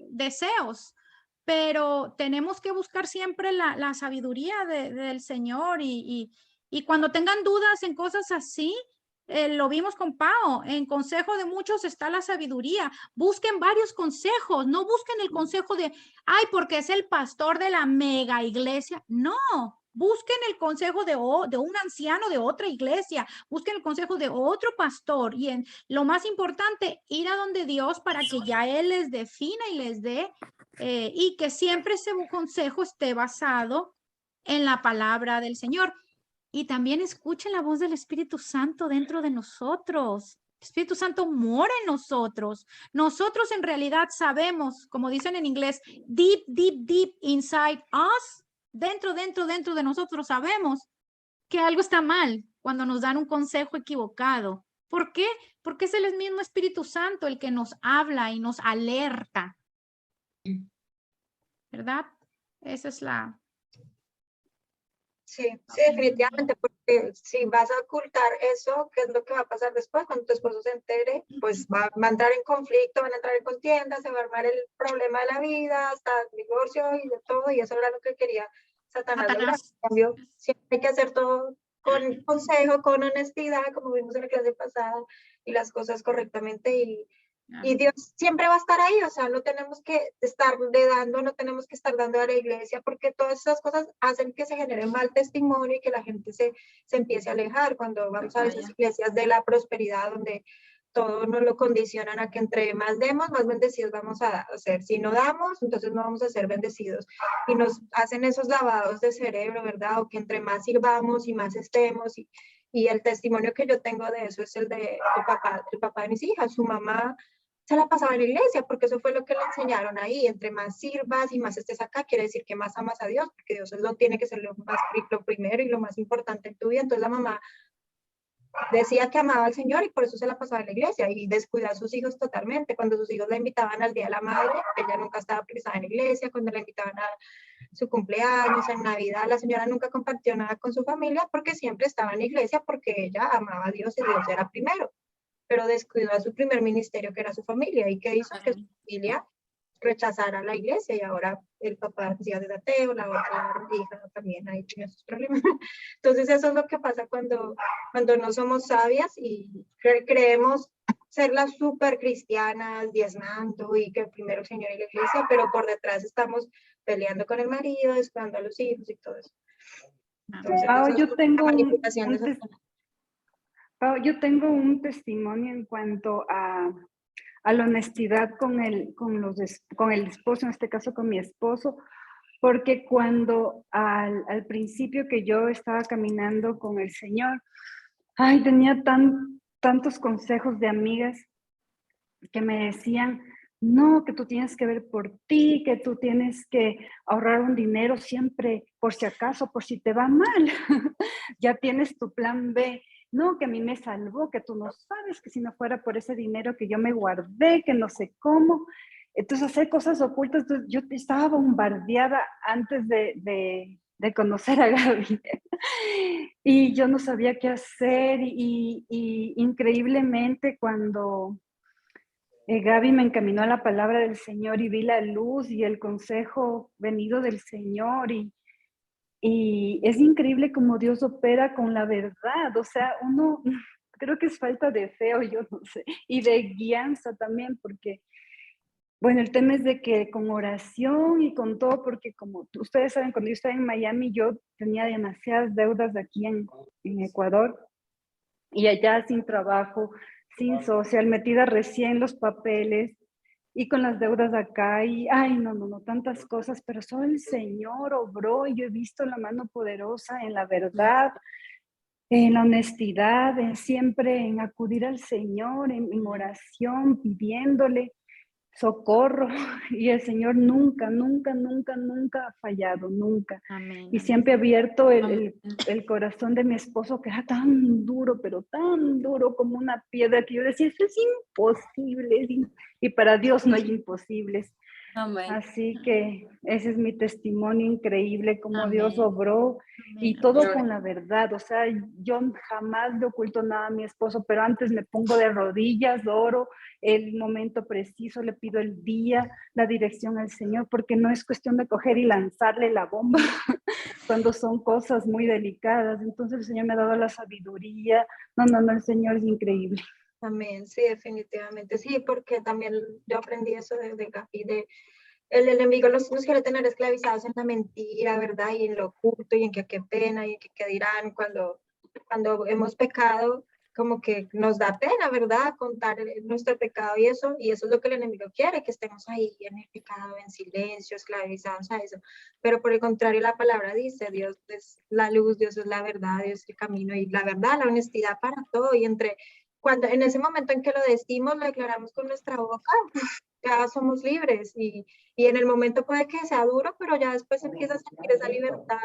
deseos. Pero tenemos que buscar siempre la sabiduría del Señor y cuando tengan dudas en cosas así, lo vimos con Pao, en consejo de muchos está la sabiduría. Busquen varios consejos, no busquen el consejo de, ay, porque es el pastor de la mega iglesia. No, busquen el consejo de un anciano de otra iglesia, busquen el consejo de otro pastor. Y lo más importante, ir a donde Dios para que ya Él les defina y les dé, y que siempre ese consejo esté basado en la palabra del Señor. Y también escuchen la voz del Espíritu Santo dentro de nosotros. El Espíritu Santo mora en nosotros. Nosotros en realidad sabemos, como dicen en inglés, deep, deep, deep inside us, dentro de nosotros sabemos que algo está mal cuando nos dan un consejo equivocado. ¿Por qué? Porque es el mismo Espíritu Santo el que nos habla y nos alerta. ¿Verdad? Esa es la...
Sí, sí, definitivamente, porque si vas a ocultar eso, ¿qué es lo que va a pasar después? Cuando tu esposo se entere, pues va a entrar en conflicto, van a entrar en contienda, se va a armar el problema de la vida, hasta el divorcio y de todo, y eso era lo que quería Satanás lograr. En cambio, siempre hay que hacer todo con consejo, con honestidad, como vimos en la clase pasada, y las cosas correctamente, y Dios siempre va a estar ahí, o sea, no tenemos que estarle dando, no tenemos que estar dando a la iglesia, porque todas esas cosas hacen que se genere mal testimonio y que la gente se empiece a alejar cuando vamos a esas iglesias de la prosperidad, donde todo nos lo condicionan a que entre más demos, más bendecidos vamos a ser. Si no damos, entonces no vamos a ser bendecidos. Y nos hacen esos lavados de cerebro, ¿verdad? O que entre más sirvamos y más estemos. Y el testimonio que yo tengo de eso es el de el papá de mis hijas. Su mamá se la pasaba en la iglesia, porque eso fue lo que le enseñaron ahí. Entre más sirvas y más estés acá, quiere decir que más amas a Dios, porque Dios lo tiene que ser lo primero y lo más importante en tu vida. Entonces la mamá decía que amaba al Señor y por eso se la pasaba en la iglesia y descuidó a sus hijos totalmente. Cuando sus hijos la invitaban al Día de la Madre, ella nunca estaba prestada en la iglesia. Cuando la invitaban a su cumpleaños, en Navidad, la señora nunca compartió nada con su familia porque siempre estaba en la iglesia, porque ella amaba a Dios y Dios era primero, pero descuidó a su primer ministerio, que era su familia. ¿Y qué hizo? Que su familia rechazara a la iglesia, y ahora el papá ya es ateo, la otra hija también ahí tiene sus problemas. Entonces eso es lo que pasa cuando no somos sabias y creemos ser las súper cristianas, diezmando y que primero el Señor y la iglesia, pero por detrás estamos peleando con el marido, descuidando a los hijos y todo eso. Entonces,
yo tengo
manipulación de
yo tengo un testimonio en cuanto a la honestidad con el esposo, en este caso con mi esposo, porque cuando al principio que yo estaba caminando con el Señor, tenía tantos consejos de amigas que me decían, no, que tú tienes que ver por ti, que tú tienes que ahorrar un dinero siempre por si acaso, por si te va mal, ya tienes tu plan B. No, que a mí me salvó, que tú no sabes, que si no fuera por ese dinero que yo me guardé, que no sé cómo. Entonces, hacer cosas ocultas. Entonces, yo estaba bombardeada antes de conocer a Gaby. Y yo no sabía qué hacer. Y increíblemente, cuando Gaby me encaminó a la palabra del Señor y vi la luz y el consejo venido del Señor, y es increíble cómo Dios opera con la verdad. O sea, uno, creo que es falta de fe, o yo no sé, y de guianza también, porque, bueno, el tema es de que con oración y con todo, porque como ustedes saben, cuando yo estaba en Miami, yo tenía demasiadas deudas aquí en Ecuador, y allá sin trabajo, sin social, metida recién los papeles, y con las deudas acá, y no, tantas cosas, pero solo el Señor obró, y yo he visto la mano poderosa en la verdad, en la honestidad, siempre en acudir al Señor, en oración, pidiéndole socorro, y el Señor nunca ha fallado, nunca.
Amén.
Y siempre ha abierto el corazón de mi esposo, que era tan duro, pero tan duro como una piedra, que yo decía, esto es imposible, y para Dios no hay imposibles.
Amén.
Así que ese es mi testimonio increíble, como Dios
Amén.
obró,
Amén.
y todo con la verdad. O sea, yo jamás le oculto nada a mi esposo, pero antes me pongo de rodillas, oro el momento preciso, le pido el día, la dirección al Señor, porque no es cuestión de coger y lanzarle la bomba, cuando son cosas muy delicadas. Entonces el Señor me ha dado la sabiduría. No, el Señor es increíble.
Amén, sí, definitivamente. Sí, porque también yo aprendí eso de Gaby, el enemigo nos quiere tener esclavizados en la mentira, ¿verdad? Y en lo oculto, y en que qué pena, y en que qué dirán cuando hemos pecado, como que nos da pena, ¿verdad? Contar nuestro pecado y eso es lo que el enemigo quiere, que estemos ahí en el pecado, en silencio, esclavizados a eso. Pero por el contrario, la palabra dice, Dios es la luz, Dios es la verdad, Dios es el camino, y la verdad, la honestidad para todo, y cuando en ese momento en que lo decimos, lo declaramos con nuestra boca, ya somos libres, y en el momento puede que sea duro, pero ya después empieza a sentir esa libertad,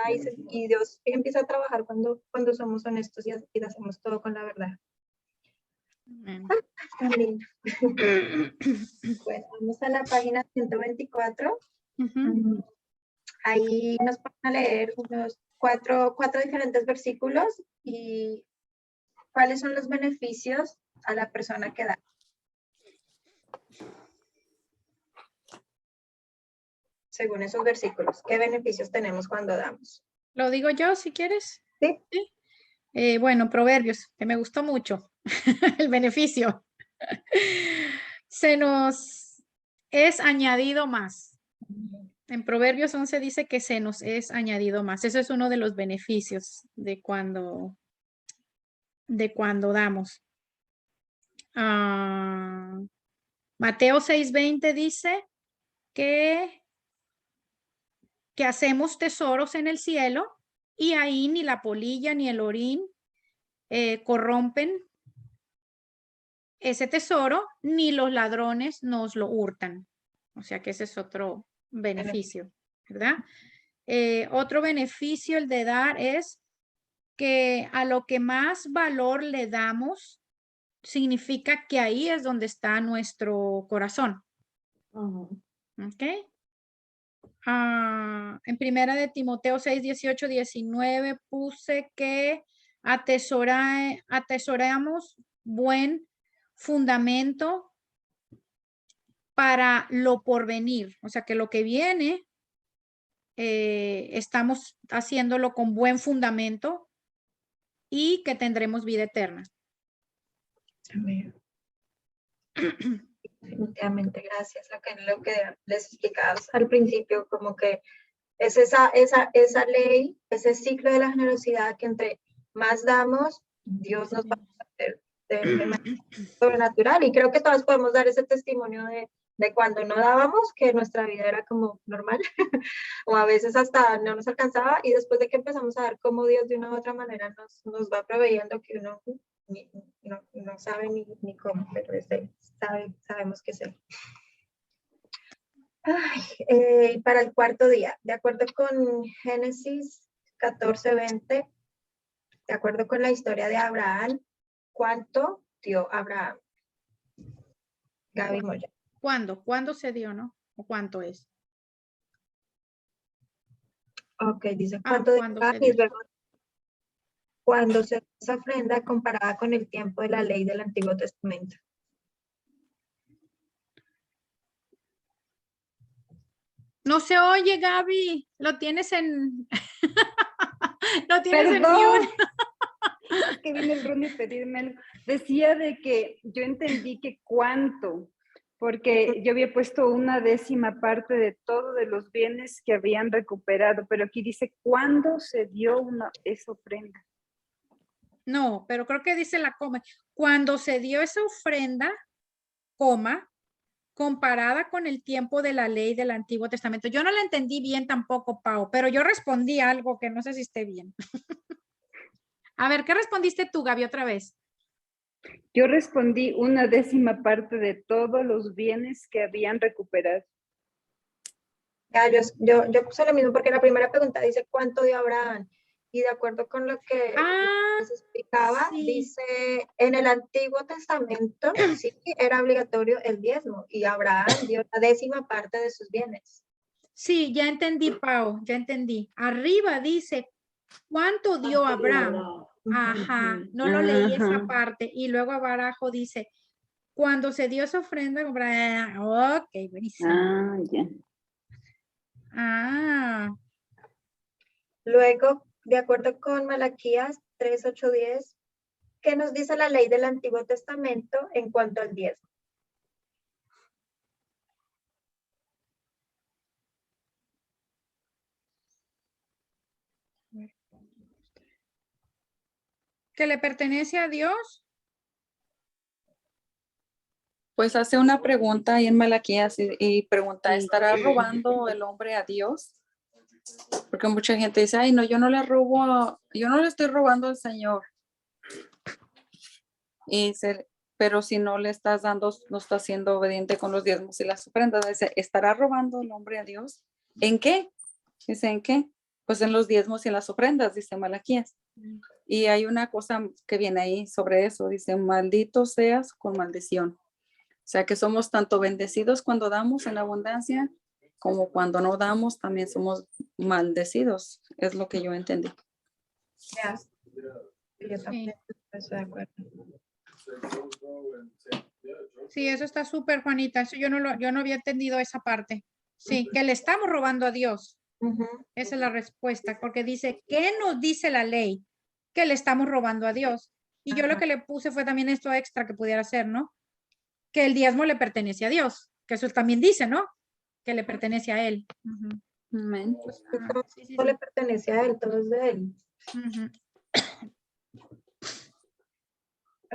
y Dios empieza a trabajar cuando somos honestos y hacemos todo con la verdad.
Amén.
Amén. Bueno, vamos a la página 124.
Ujú.
Ahí nos van a leer unos cuatro diferentes versículos y cuáles son los beneficios a la persona que da. Según esos versículos, ¿qué beneficios tenemos cuando damos?
Lo digo yo si quieres.
Sí.
Bueno, Proverbios, que me gustó mucho. El beneficio. Se nos es añadido más. En Proverbios 11 dice que se nos es añadido más. Eso es uno de los beneficios de cuando damos. Mateo 6:20 dice que hacemos tesoros en el cielo y ahí ni la polilla ni el orín corrompen ese tesoro, ni los ladrones nos lo hurtan. O sea que ese es otro beneficio, ¿verdad? Otro beneficio, el de dar, es que a lo que más valor le damos, significa que ahí es donde está nuestro corazón. ¿Ok? En primera de Timoteo 6, 18, 19 puse que atesoramos buen fundamento para lo porvenir. O sea que lo que viene, estamos haciéndolo con buen fundamento y que tendremos vida eterna.
Amén. Definitivamente, gracias. Lo que les explicaba al principio, como que es esa ley, ese ciclo de la generosidad que entre más damos, Dios nos va a hacer de manera sobrenatural. Y creo que todos podemos dar ese testimonio de cuando no dábamos, que nuestra vida era como normal, o a veces hasta no nos alcanzaba, y después de que empezamos a dar, como Dios de una u otra manera nos va proveyendo, que uno no sabe ni cómo, pero sabemos que es Él. Para el cuarto día, de acuerdo con Génesis 14:20, de acuerdo con la historia de Abraham, ¿cuánto dio Abraham? Gaby Moya.
¿Cuándo se dio, no? ¿O cuánto es?
Ok, dice, ¿cuánto dio
¿cuándo
Abraham?
se dio?
Y luego, cuando se esa ofrenda comparada con el tiempo de la ley del Antiguo Testamento.
No se oye, Gaby. Lo tienes en... Lo tienes en
Perdón.
mute.
Es que vino el Ronnie a pedírmelo. Decía de que yo entendí que cuánto, porque yo había puesto una décima parte de todo de los bienes que habían recuperado, pero aquí dice cuándo se dio esa ofrenda.
No, pero creo que dice la coma. Cuando se dio esa ofrenda, coma, comparada con el tiempo de la ley del Antiguo Testamento. Yo no la entendí bien tampoco, Pau, pero yo respondí algo que no sé si esté bien. A ver, ¿qué respondiste tú, Gaby, otra vez?
Yo respondí una décima parte de todos los bienes que habían recuperado.
Ya, yo puse lo mismo porque la primera pregunta dice ¿cuánto dio Abraham? Y de acuerdo con lo que les explicaba,
sí.
dice en el Antiguo Testamento sí era obligatorio el diezmo y Abraham dio la décima parte de sus bienes.
Sí, ya entendí, Pau, ya entendí. Arriba dice, ¿cuánto dio Abraham? Ajá, no lo leí esa parte. Y luego abajo dice, cuando se dio esa ofrenda, ok, buenísimo.
Ah, ya.
Ah,
Luego, de acuerdo con Malaquías 3, 8, 10, ¿qué nos dice la ley del Antiguo Testamento en cuanto al diezmo?
¿Que le pertenece a Dios?
Pues hace una pregunta ahí en Malaquías y pregunta, ¿estará robando el hombre a Dios? Porque mucha gente dice, ay, no, yo no le estoy robando al Señor. Pero si no le estás dando, no está siendo obediente con los diezmos y las ofrendas. Dice, ¿estará robando el hombre a Dios? ¿En qué? Dice, ¿en qué? Pues en los diezmos y en las ofrendas, dice Malaquías. Y hay una cosa que viene ahí sobre eso, dice, maldito seas con maldición. O sea que somos tanto bendecidos cuando damos en abundancia, como cuando no damos también somos maldecidos. Es lo que yo entendí.
Ya. Yo también estoy de acuerdo.
Sí, eso está súper, Juanita. Eso yo no había entendido esa parte. Sí, que le estamos robando a Dios.
Ujú.
Esa es la respuesta, porque dice, ¿qué nos dice la ley? Que le estamos robando a Dios. Y yo lo que le puse fue también esto extra que pudiera hacer, ¿no? Que el diezmo le pertenece a Dios, que eso también dice, ¿no? Que le pertenece a Él. Ujú.
Amén.
Todo
Sí, sí,
le
sí.
pertenece a él, todo es de él.
Ujú.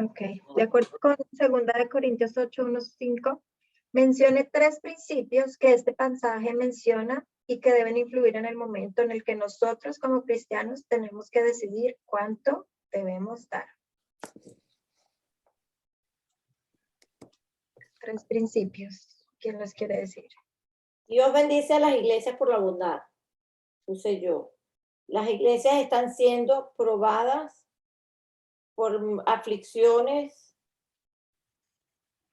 Ok, de acuerdo con 2 Corintios 8, 1, 5, mencione 3 principios que este pasaje menciona y que deben influir en el momento en el que nosotros como cristianos tenemos que decidir cuánto debemos dar. 3 principios. ¿Quién los quiere decir?
Dios bendice a las iglesias por la bondad, puse yo. Las iglesias están siendo probadas por aflicciones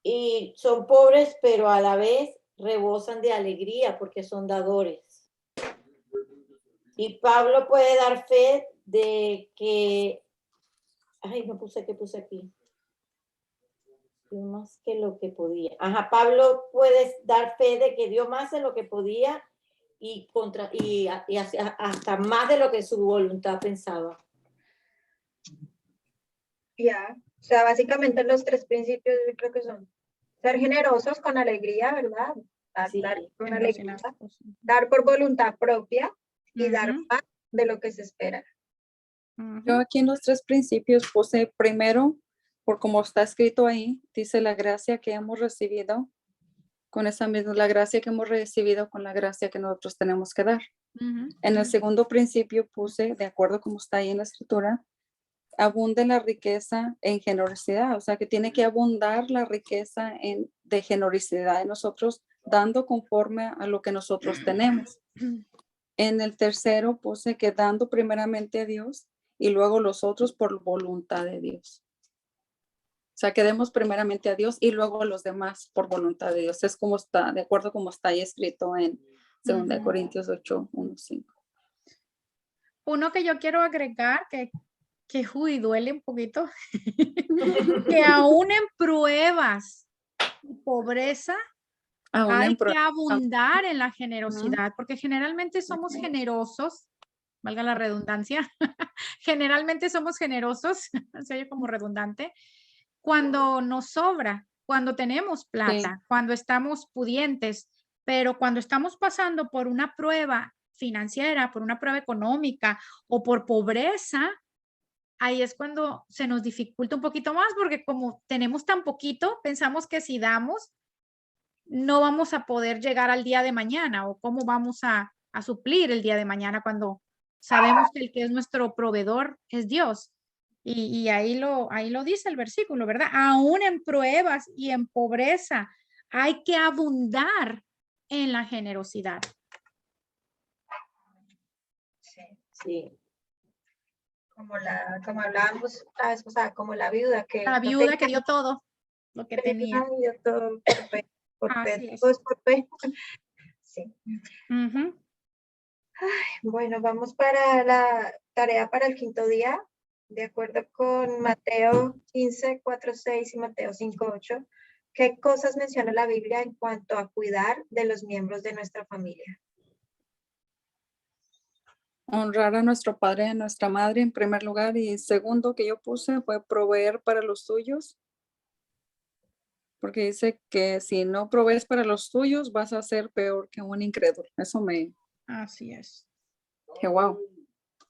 y son pobres, pero a la vez rebosan de alegría porque son dadores. Y Pablo puede dar fe de que, ay, no puse, ¿qué puse aquí? Dio más que lo que podía. Ajá, Pablo puede dar fe de que dio más de lo que podía y hasta más de lo que su voluntad pensaba.
Ya, o sea, básicamente los 3 principios yo creo que son ser generosos con alegría, ¿verdad?
Sí.
Dar con
Que no
alegría,
se las cosas.
dar por voluntad propia y dar
Ujú,
más de lo que se espera.
ujú.
Yo aquí en los 3 principios puse primero, por como está escrito ahí, dice la gracia que hemos recibido, con esa misma, la gracia que hemos recibido con la gracia que nosotros tenemos que dar.
Ujú.
En el segundo principio puse, de acuerdo como está ahí en la escritura, abunde la riqueza en generosidad, o sea que tiene que abundar la riqueza de generosidad en nosotros, dando conforme a lo que nosotros tenemos. En el tercero puse que dando primeramente a Dios y luego los otros por voluntad de Dios. O sea, que demos primeramente a Dios y luego a los demás por voluntad de Dios. Es como está, de acuerdo como está ahí escrito en 2
Ujú.
Corintios 8, 1, 5.
Uno que yo quiero agregar, que duele un poquito, que aún en pruebas y pobreza
Aún
hay
en
que
prueba.
abundar en la generosidad, porque generalmente somos generosos, valga la redundancia, generalmente somos generosos, se oye como redundante, cuando nos sobra, cuando tenemos plata, cuando estamos pudientes, pero cuando estamos pasando por una prueba financiera, por una prueba económica o por pobreza, ahí es cuando se nos dificulta un poquito más, porque como tenemos tan poquito, pensamos que si damos, no vamos a poder llegar al día de mañana o cómo vamos a suplir el día de mañana cuando sabemos que el que es nuestro proveedor es Dios. Y ahí lo dice el versículo, ¿verdad? Aún en pruebas y en pobreza hay que abundar en la generosidad.
Sí.
Sí.
Como hablábamos la vez pasada, como la viuda que
La
no
viuda que
tenía
dio todo lo que tenía.
nada y dio todo por fe,
Así es.
todo es por fe. Sí.
Ujú.
Bueno, vamos para la tarea para el 5º día, de acuerdo con Mateo 15, 4, 6 y Mateo 5, 8. ¿Qué cosas menciona la Biblia en cuanto a cuidar de los miembros de nuestra familia?
Honrar a nuestro padre y a nuestra madre en primer lugar. Y segundo que yo puse fue proveer para los tuyos. Porque dice que si no provees para los tuyos, vas a ser peor que un incrédulo. Eso me...
Así es.
Que wow.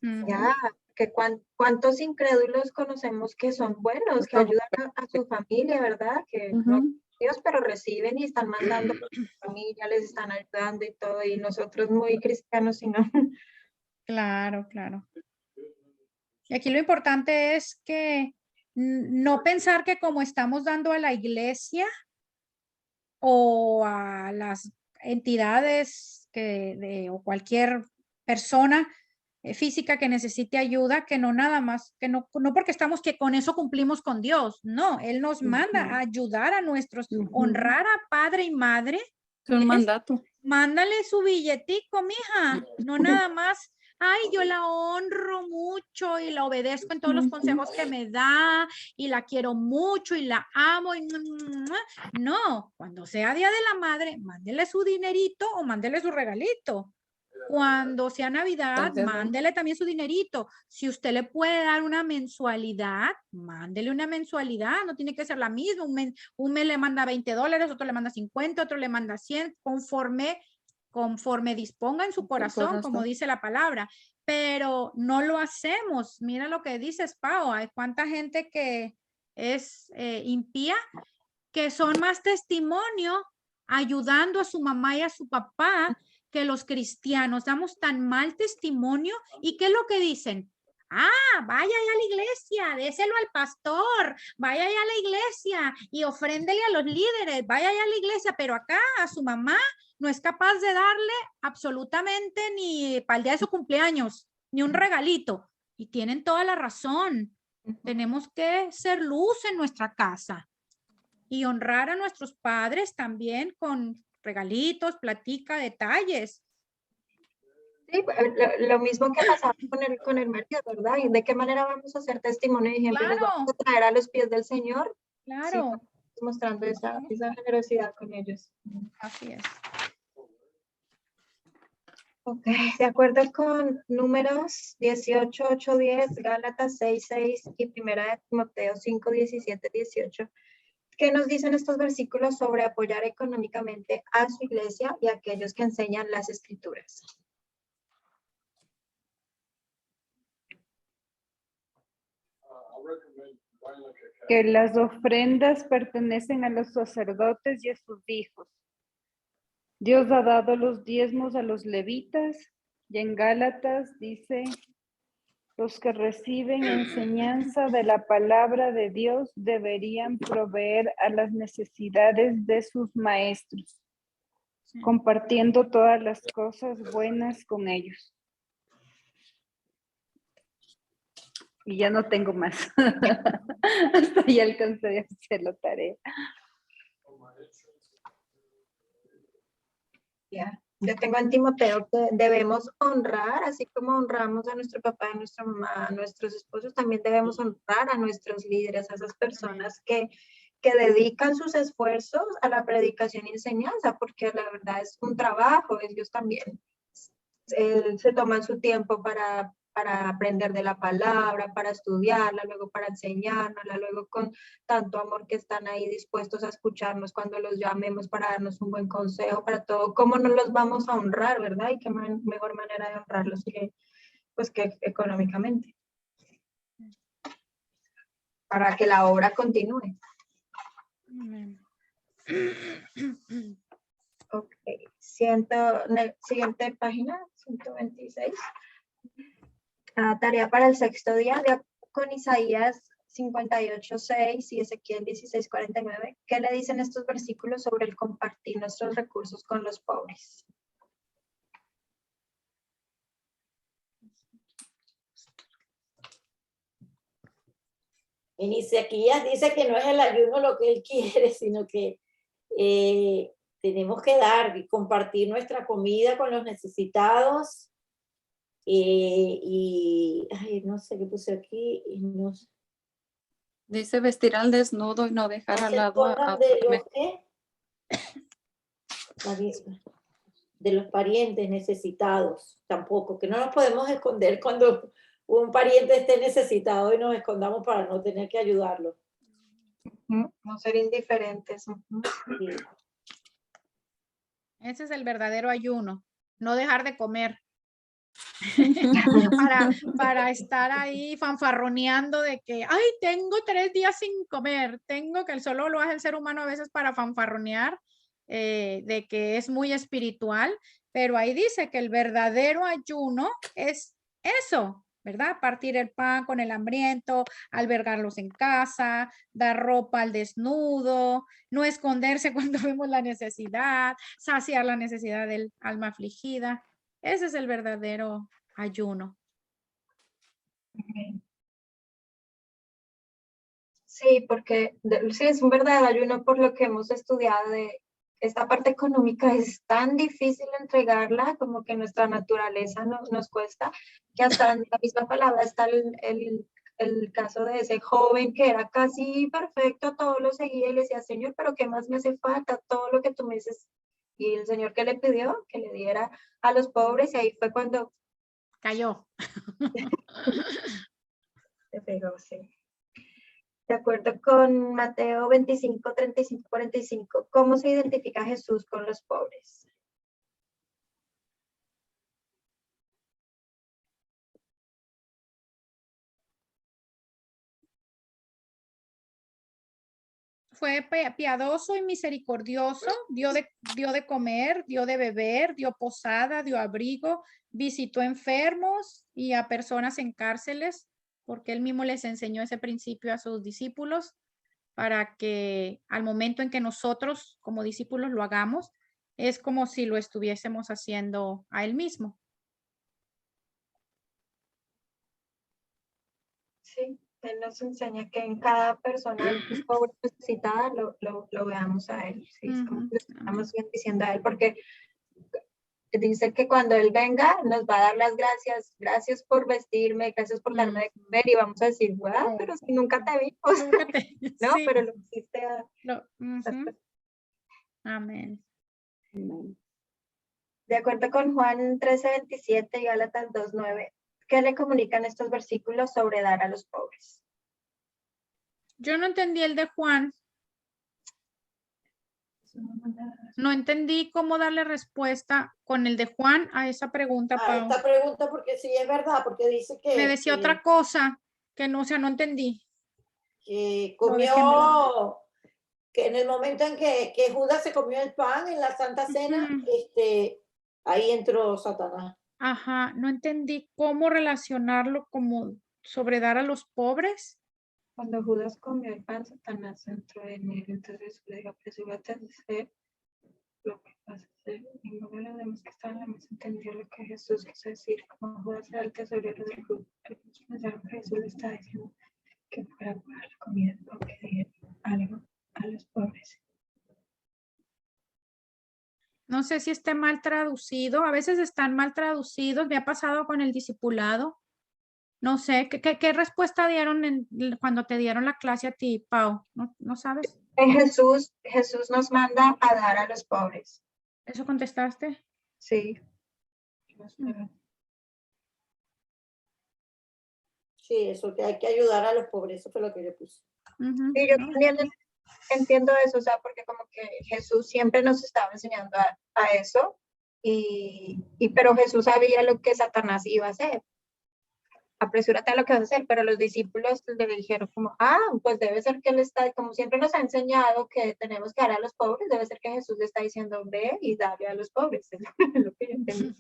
Ujú.
Ya, que cuántos incrédulos conocemos que son buenos, que ayudan a su familia, ¿verdad? Que no
Ujú.
Dios, pero reciben y están mandando a su familia, les están ayudando y todo, y nosotros muy cristianos y no.
Claro, claro. Y aquí lo importante es que no pensar que como estamos dando a la iglesia o a las entidades o cualquier persona física que necesite ayuda, que no nada más, que no porque estamos que con eso cumplimos con Dios. No, Él nos manda a ayudar a nuestros, honrar a padre y madre.
Es un
Es
mandato.
mándale su billetico, mija, no nada más. Ay, yo la honro mucho y la obedezco en todos los consejos que me da y la quiero mucho y la amo. No, cuando sea Día de la Madre, mándele su dinerito o mándele su regalito. Cuando sea Navidad, mándele también su dinerito. Si usted le puede dar una mensualidad, mándele una mensualidad. No tiene que ser la misma. Un mes le manda $20, otro le manda 50, otro le manda 100, conforme disponga en su corazón, como dice la palabra. Pero no lo hacemos. Mira lo que dices, Pau. Hay cuánta gente que es impía, que son más testimonio ayudando a su mamá y a su papá que los cristianos. Damos tan mal testimonio. ¿Y qué es lo que dicen? Ah, vaya ya a la iglesia, déselo al pastor, vaya ya a la iglesia y ofréndele a los líderes, vaya ya a la iglesia, pero acá a su mamá no es capaz de darle absolutamente ni para el día de su cumpleaños, ni un regalito. Y tienen toda la razón. Tenemos que ser luz en nuestra casa y honrar a nuestros padres también con regalitos, platica, detalles.
Sí, lo mismo que pasaba con el marido, ¿verdad? ¿Y de qué manera vamos a hacer testimonio y ejemplo? ¿Los vamos
Claro,
a traer a los pies del Señor? Sí,
claro,
mostrando esa generosidad con ellos.
así es.
Ok, de acuerdo con Números 18, 8, 10, Gálatas 6, 6 y Primera de Timoteo 5, 17, 18, ¿qué nos dicen estos versículos sobre apoyar económicamente a su iglesia y a aquellos que enseñan las escrituras?
Que las ofrendas pertenecen a los sacerdotes y a sus hijos. Dios ha dado los diezmos a los levitas y en Gálatas dice, los que reciben enseñanza de la palabra de Dios deberían proveer a las necesidades de sus maestros, compartiendo todas las cosas buenas con ellos. Y ya no tengo más. Hasta ya alcancé a hacer la tarea.
Ya. Yo tengo en Timoteo que debemos honrar, así como honramos a nuestro papá y a nuestra mamá, a nuestros esposos, también debemos honrar a nuestros líderes, a esas personas que dedican sus esfuerzos a la predicación y enseñanza, porque la verdad es un trabajo, ellos también se toman su tiempo para aprender de la palabra, para estudiarla, luego para enseñarla, luego con tanto amor que están ahí dispuestos a escucharnos cuando los llamemos para darnos un buen consejo, para todo. ¿Cómo no los vamos a honrar, verdad? Y qué mejor manera de honrarlos que, pues, que económicamente. Para que la obra continúe. Ok, siguiente página, 126. Tarea para el sexto día, con Isaías 58:6 y Ezequiel 16:49. ¿Qué le dicen estos versículos sobre el compartir nuestros recursos con los pobres?
En Isaías dice que no es el ayuno lo que él quiere, sino que tenemos que dar y compartir nuestra comida con los necesitados. Y ay, no sé qué puse aquí. No sé.
Dice vestir al desnudo y no dejar al lado a
de
otro.
los que la misma. de los parientes necesitados, tampoco, que no nos podemos esconder cuando un pariente esté necesitado y nos escondamos para no tener que ayudarlo.
No ser indiferentes.
Sí.
Ese es el verdadero ayuno, no dejar de comer. para estar ahí fanfarroneando de que, ay, tengo 3 días sin comer, tengo que solo lo hace el ser humano a veces para fanfarronear, de que es muy espiritual, pero ahí dice que el verdadero ayuno es eso, ¿verdad? Partir el pan con el hambriento, albergarlos en casa, dar ropa al desnudo, no esconderse cuando vemos la necesidad, saciar la necesidad del alma afligida. Ese es el verdadero ayuno.
Sí, porque sí es un verdadero ayuno por lo que hemos estudiado de esta parte económica es tan difícil entregarla, como que nuestra naturaleza nos cuesta, que hasta en la misma palabra está el caso de ese joven que era casi perfecto, todo lo seguía y le decía, Señor, pero ¿qué más me hace falta? Todo lo que tú me dices. Y el Señor que le pidió que le diera a los pobres, y ahí fue cuando
Cayó.
se pegó, sí. De acuerdo con Mateo 25, 35, 45, ¿cómo se identifica Jesús con los pobres?
Fue piadoso y misericordioso, dio de comer, dio de beber, dio posada, dio abrigo, visitó enfermos y a personas en cárceles, porque él mismo les enseñó ese principio a sus discípulos para que al momento en que nosotros como discípulos lo hagamos, es como si lo estuviésemos haciendo a él mismo.
Sí, Él nos enseña que en cada persona pobre necesitada lo veamos a Él. Sí, es como que estamos diciendo a Él, porque dice que cuando Él venga nos va a dar las gracias, gracias por vestirme, gracias por darme de comer, y vamos a decir, wow, pero si nunca te vimos, no,
sí.
pero lo hiciste a
Amén.
De acuerdo con Juan 13:27 y Gálatas 2:9, ¿qué le comunican estos versículos sobre dar a los pobres?
Yo no entendí el de Juan. No entendí cómo darle respuesta con el de Juan a esa pregunta, Pau.
Esta pregunta, porque sí es verdad, porque dice que...
Me decía otra cosa que no, o sea, no entendí.
Que
Lo dejé
comió, que en el momento en que Judas se comió el pan en la Santa Cena, ahí entró Satanás.
Ajá, no entendí cómo relacionarlo como sobre dar a los pobres.
Cuando Judas comió el pan, Satanás entró en él, entonces le dijo, apresúrate a hacer lo que vas a hacer. Y luego los demás que estaban en la mesa entendió lo que Jesús quiso decir, como Judas era el tesorero del grupo. Algunos pensaron que Jesús le estaba diciendo que fuera por la comida o que diera algo a los pobres.
No sé si esté mal traducido, a veces están mal traducidos, me ha pasado con el discipulado. No sé, ¿qué respuesta dieron cuando te dieron la clase a ti, Pau? ¿No sabes?
Jesús nos manda a dar a los pobres.
¿Eso contestaste?
Sí.
Sí, eso, que hay que ayudar a los pobres, eso fue lo que yo puse.
Sí, yo también entiendo eso, o sea, porque como que Jesús siempre nos estaba enseñando a eso, pero Jesús sabía lo que Satanás iba a hacer. Apresúrate a lo que vas a hacer, pero los discípulos le dijeron como, pues debe ser que él está, como siempre nos ha enseñado que tenemos que dar a los pobres, debe ser que Jesús le está diciendo, ve y dale a los pobres, es lo que yo entendí.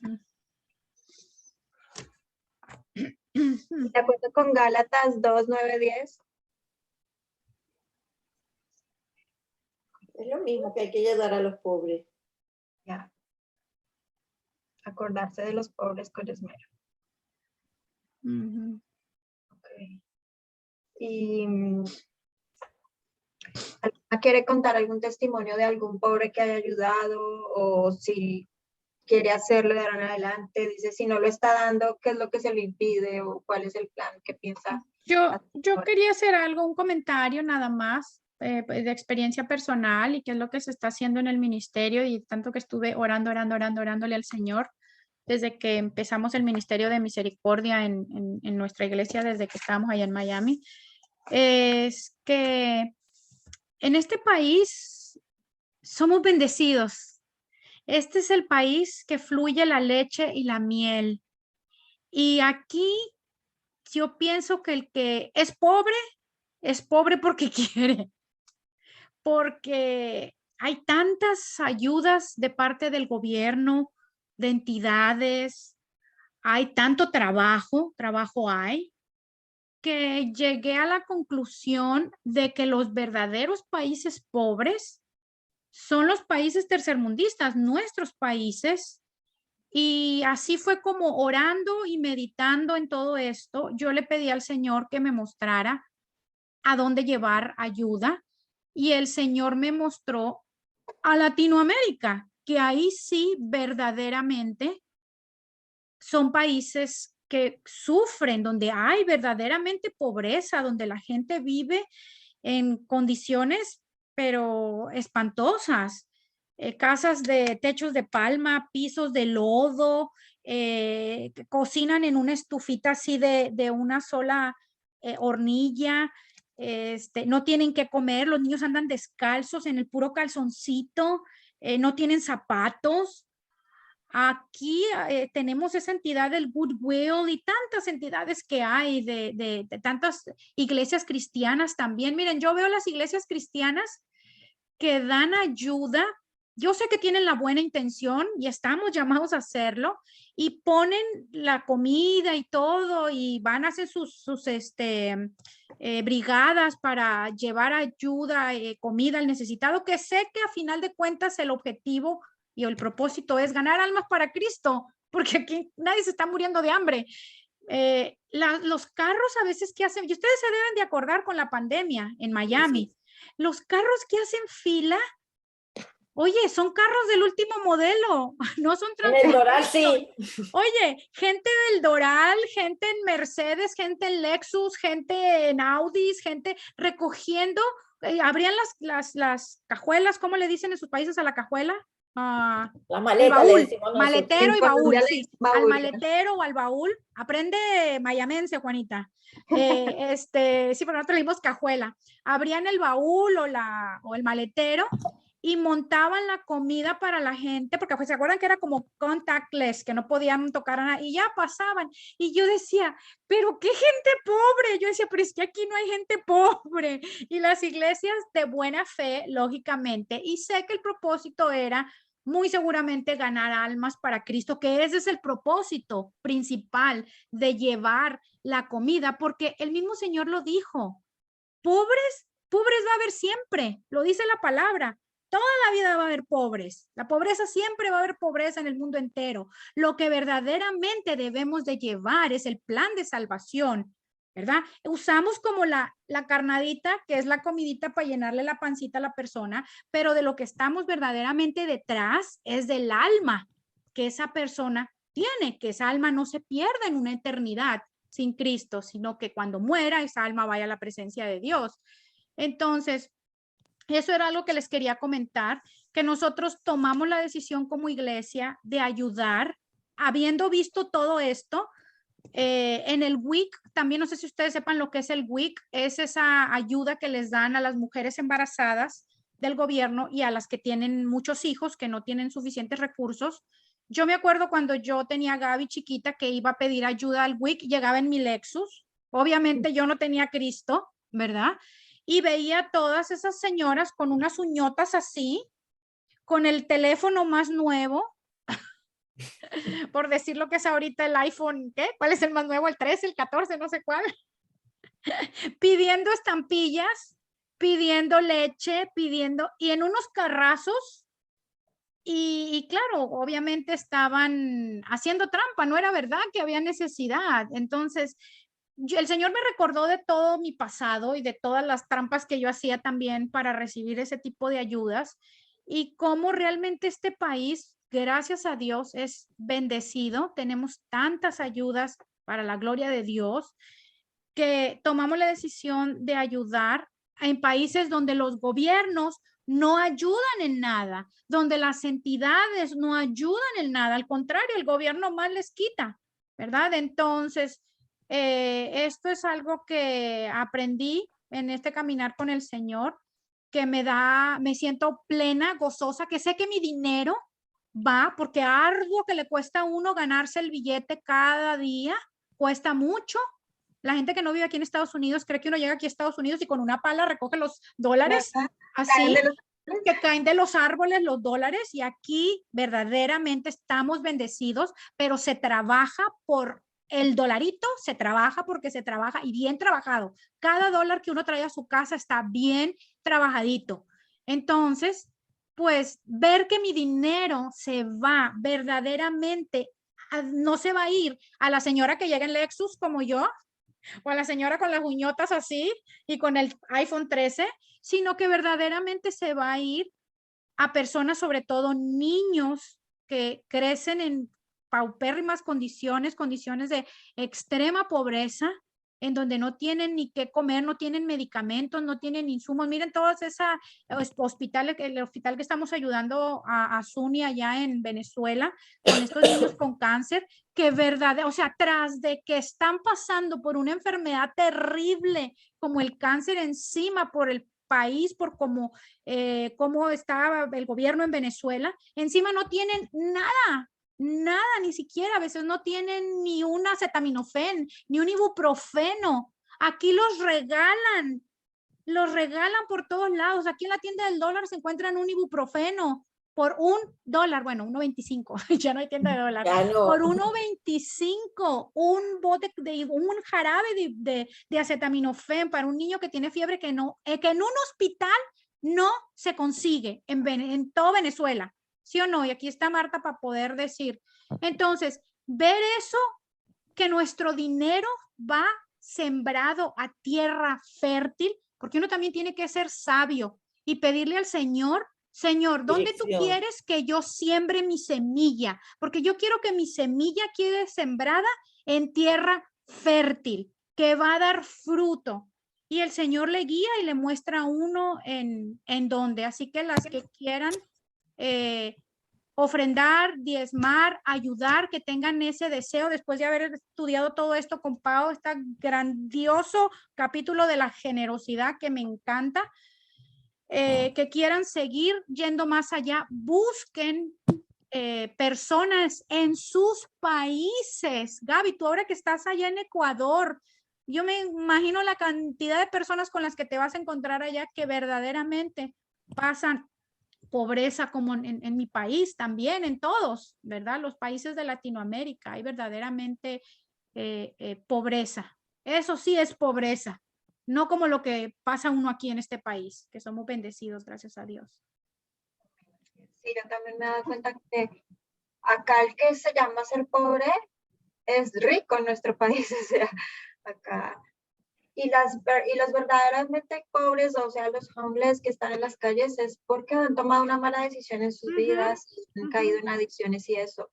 De acuerdo con Gálatas 2:9-10.
Es lo mismo, que hay que ayudar a los pobres.
Ya. Acordarse de los pobres con esmero. Okay. Y ¿quiere contar algún testimonio de algún pobre que haya ayudado? O si quiere hacerlo de ahora en adelante, dice, si no lo está dando, ¿qué es lo que se le impide? ¿O cuál es el plan que piensa?
Yo quería hacer un comentario nada más. de experiencia personal y qué es lo que se está haciendo en el ministerio y tanto que estuve orándole al Señor desde que empezamos el Ministerio de Misericordia en nuestra iglesia, desde que estábamos allá en Miami, es que en este país somos bendecidos. Este es el país que fluye la leche y la miel. Y aquí yo pienso que el que es pobre porque quiere, porque hay tantas ayudas de parte del gobierno, de entidades, hay tanto trabajo hay, que llegué a la conclusión de que los verdaderos países pobres son los países tercermundistas, nuestros países. Y así fue como orando y meditando en todo esto, yo le pedí al Señor que me mostrara a dónde llevar ayuda y el Señor me mostró a Latinoamérica, que ahí sí verdaderamente son países que sufren, donde hay verdaderamente pobreza, donde la gente vive en condiciones pero espantosas. Casas de techos de palma, pisos de lodo, cocinan en una estufita así de una sola hornilla, no tienen que comer, los niños andan descalzos en el puro calzoncito, no tienen zapatos. Aquí tenemos esa entidad del Goodwill y tantas entidades que hay de tantas iglesias cristianas también. Miren, yo veo las iglesias cristianas que dan ayuda. Yo sé que tienen la buena intención y estamos llamados a hacerlo y ponen la comida y todo y van a hacer sus brigadas para llevar ayuda, comida al necesitado, que sé que a final de cuentas el objetivo y el propósito es ganar almas para Cristo, porque aquí nadie se está muriendo de hambre. Los carros a veces que hacen, y ustedes se deben de acordar con la pandemia en Miami, los carros que hacen fila, oye, son carros del último modelo, no son
En el Doral, sí.
Oye, gente del Doral, gente en Mercedes, gente en Lexus, gente en Audis, gente recogiendo, abrían las cajuelas, ¿cómo le dicen en sus países a la cajuela?
La maleta,
baúl,
le decimos nosotros.
maletero y baúl, sí,
baúl.
al maletero o al baúl, aprende mayamense, Juanita. Sí, porque nosotros le dimos cajuela. Abrían el baúl o el maletero y montaban la comida para la gente, porque pues, se acuerdan que era como contactless, que no podían tocar a nada, y ya pasaban. Y yo decía, pero qué gente pobre. Yo decía, pero es que aquí no hay gente pobre. Y las iglesias de buena fe, lógicamente, y sé que el propósito era muy seguramente ganar almas para Cristo, que ese es el propósito principal de llevar la comida, porque el mismo Señor lo dijo, pobres va a haber siempre, lo dice la palabra. Toda la vida va a haber pobres. La pobreza siempre va a haber pobreza en el mundo entero. Lo que verdaderamente debemos de llevar es el plan de salvación, ¿verdad? Usamos como la carnadita, que es la comidita para llenarle la pancita a la persona, pero de lo que estamos verdaderamente detrás es del alma que esa persona tiene, que esa alma no se pierda en una eternidad sin Cristo, sino que cuando muera esa alma vaya a la presencia de Dios. Entonces, eso era algo que les quería comentar, que nosotros tomamos la decisión como iglesia de ayudar, habiendo visto todo esto. En el WIC, también no sé si ustedes sepan lo que es el WIC, es esa ayuda que les dan a las mujeres embarazadas del gobierno y a las que tienen muchos hijos que no tienen suficientes recursos. Yo me acuerdo cuando yo tenía a Gaby chiquita que iba a pedir ayuda al WIC, llegaba en mi Lexus, obviamente yo no tenía Cristo, ¿verdad? Y veía todas esas señoras con unas uñotas así, con el teléfono más nuevo, por decir lo que es ahorita el iPhone, ¿qué? ¿Cuál es el más nuevo? ¿El 13, el 14, no sé cuál? Pidiendo estampillas, pidiendo leche, y en unos carrazos, y claro, obviamente estaban haciendo trampa, no era verdad que había necesidad. Entonces, el Señor me recordó de todo mi pasado y de todas las trampas que yo hacía también para recibir ese tipo de ayudas y cómo realmente este país, gracias a Dios, es bendecido. Tenemos tantas ayudas para la gloria de Dios que tomamos la decisión de ayudar en países donde los gobiernos no ayudan en nada, donde las entidades no ayudan en nada, al contrario, el gobierno más les quita, ¿verdad? Entonces, esto es algo que aprendí en este caminar con el Señor, que me siento plena, gozosa, que sé que mi dinero va, porque arduo que le cuesta a uno ganarse el billete cada día, cuesta mucho. La gente que no vive aquí en Estados Unidos cree que uno llega aquí a Estados Unidos y con una pala recoge los dólares, así, que caen de los árboles los dólares, y aquí verdaderamente estamos bendecidos, pero se trabaja por el dolarito, se trabaja porque se trabaja y bien trabajado. Cada dólar que uno trae a su casa está bien trabajadito. Entonces, pues ver que mi dinero se va verdaderamente, no se va a ir a la señora que llega en Lexus como yo, o a la señora con las uñotas así y con el iPhone 13, sino que verdaderamente se va a ir a personas, sobre todo niños que crecen en paupérrimas condiciones, condiciones de extrema pobreza, en donde no tienen ni qué comer, no tienen medicamentos, no tienen insumos. Miren todos esa hospital, el hospital que estamos ayudando a SUNY allá en Venezuela, con estos niños con cáncer, que verdad, o sea, tras de que están pasando por una enfermedad terrible como el cáncer encima por el país, por cómo está el gobierno en Venezuela, encima no tienen nada, ni siquiera, a veces no tienen ni un acetaminofén, ni un ibuprofeno. Aquí los regalan por todos lados. Aquí en la tienda del dólar se encuentran un ibuprofeno por $1, bueno, 1.25, ya no hay tienda de dólar,
no.
por 1.25, un bote un jarabe de acetaminofén para un niño que tiene fiebre que en un hospital no se consigue en todo Venezuela, ¿sí o no? Y aquí está Marta para poder decir. Entonces, ver eso, que nuestro dinero va sembrado a tierra fértil, porque uno también tiene que ser sabio y pedirle al Señor, Señor, ¿dónde tú quieres que yo siembre mi semilla? Porque yo quiero que mi semilla quede sembrada en tierra fértil, que va a dar fruto. Y el Señor le guía y le muestra a uno en dónde. Así que las que quieran ofrendar, diezmar, ayudar, que tengan ese deseo después de haber estudiado todo esto con Pau, este grandioso capítulo de la generosidad que me encanta, que quieran seguir yendo más allá, busquen personas en sus países. Gaby, tú ahora que estás allá en Ecuador, yo me imagino la cantidad de personas con las que te vas a encontrar allá que verdaderamente pasan pobreza, como en mi país también, en todos, ¿verdad? Los países de Latinoamérica hay verdaderamente pobreza. Eso sí es pobreza, no como lo que pasa uno aquí en este país, que somos bendecidos, gracias a Dios.
Sí, yo también me he dado cuenta que acá el que se llama ser pobre es rico en nuestro país, o sea, acá. Y los verdaderamente pobres, o sea, los homeless que están en las calles, es porque han tomado una mala decisión en sus vidas, han caído en adicciones y eso.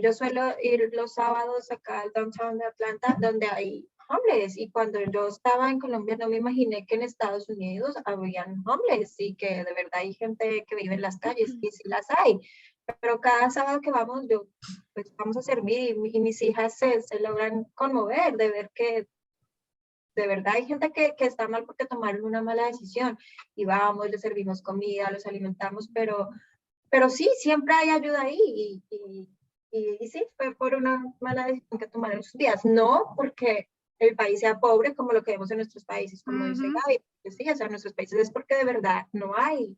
Yo suelo ir los sábados acá al downtown de Atlanta, donde hay homeless, y cuando yo estaba en Colombia no me imaginé que en Estados Unidos habían homeless y que de verdad hay gente que vive en las calles, y sí las hay. Pero cada sábado que vamos, pues vamos a servir, y mis hijas se logran conmover de ver que de verdad hay gente que está mal porque tomaron una mala decisión, y vamos, les servimos comida, los alimentamos, pero sí, siempre hay ayuda ahí, y sí, fue por una mala decisión que tomaron en sus vidas, no porque el país sea pobre como lo que vemos en nuestros países, como dice Gaby, pues sí, o sea, en nuestros países es porque de verdad no hay.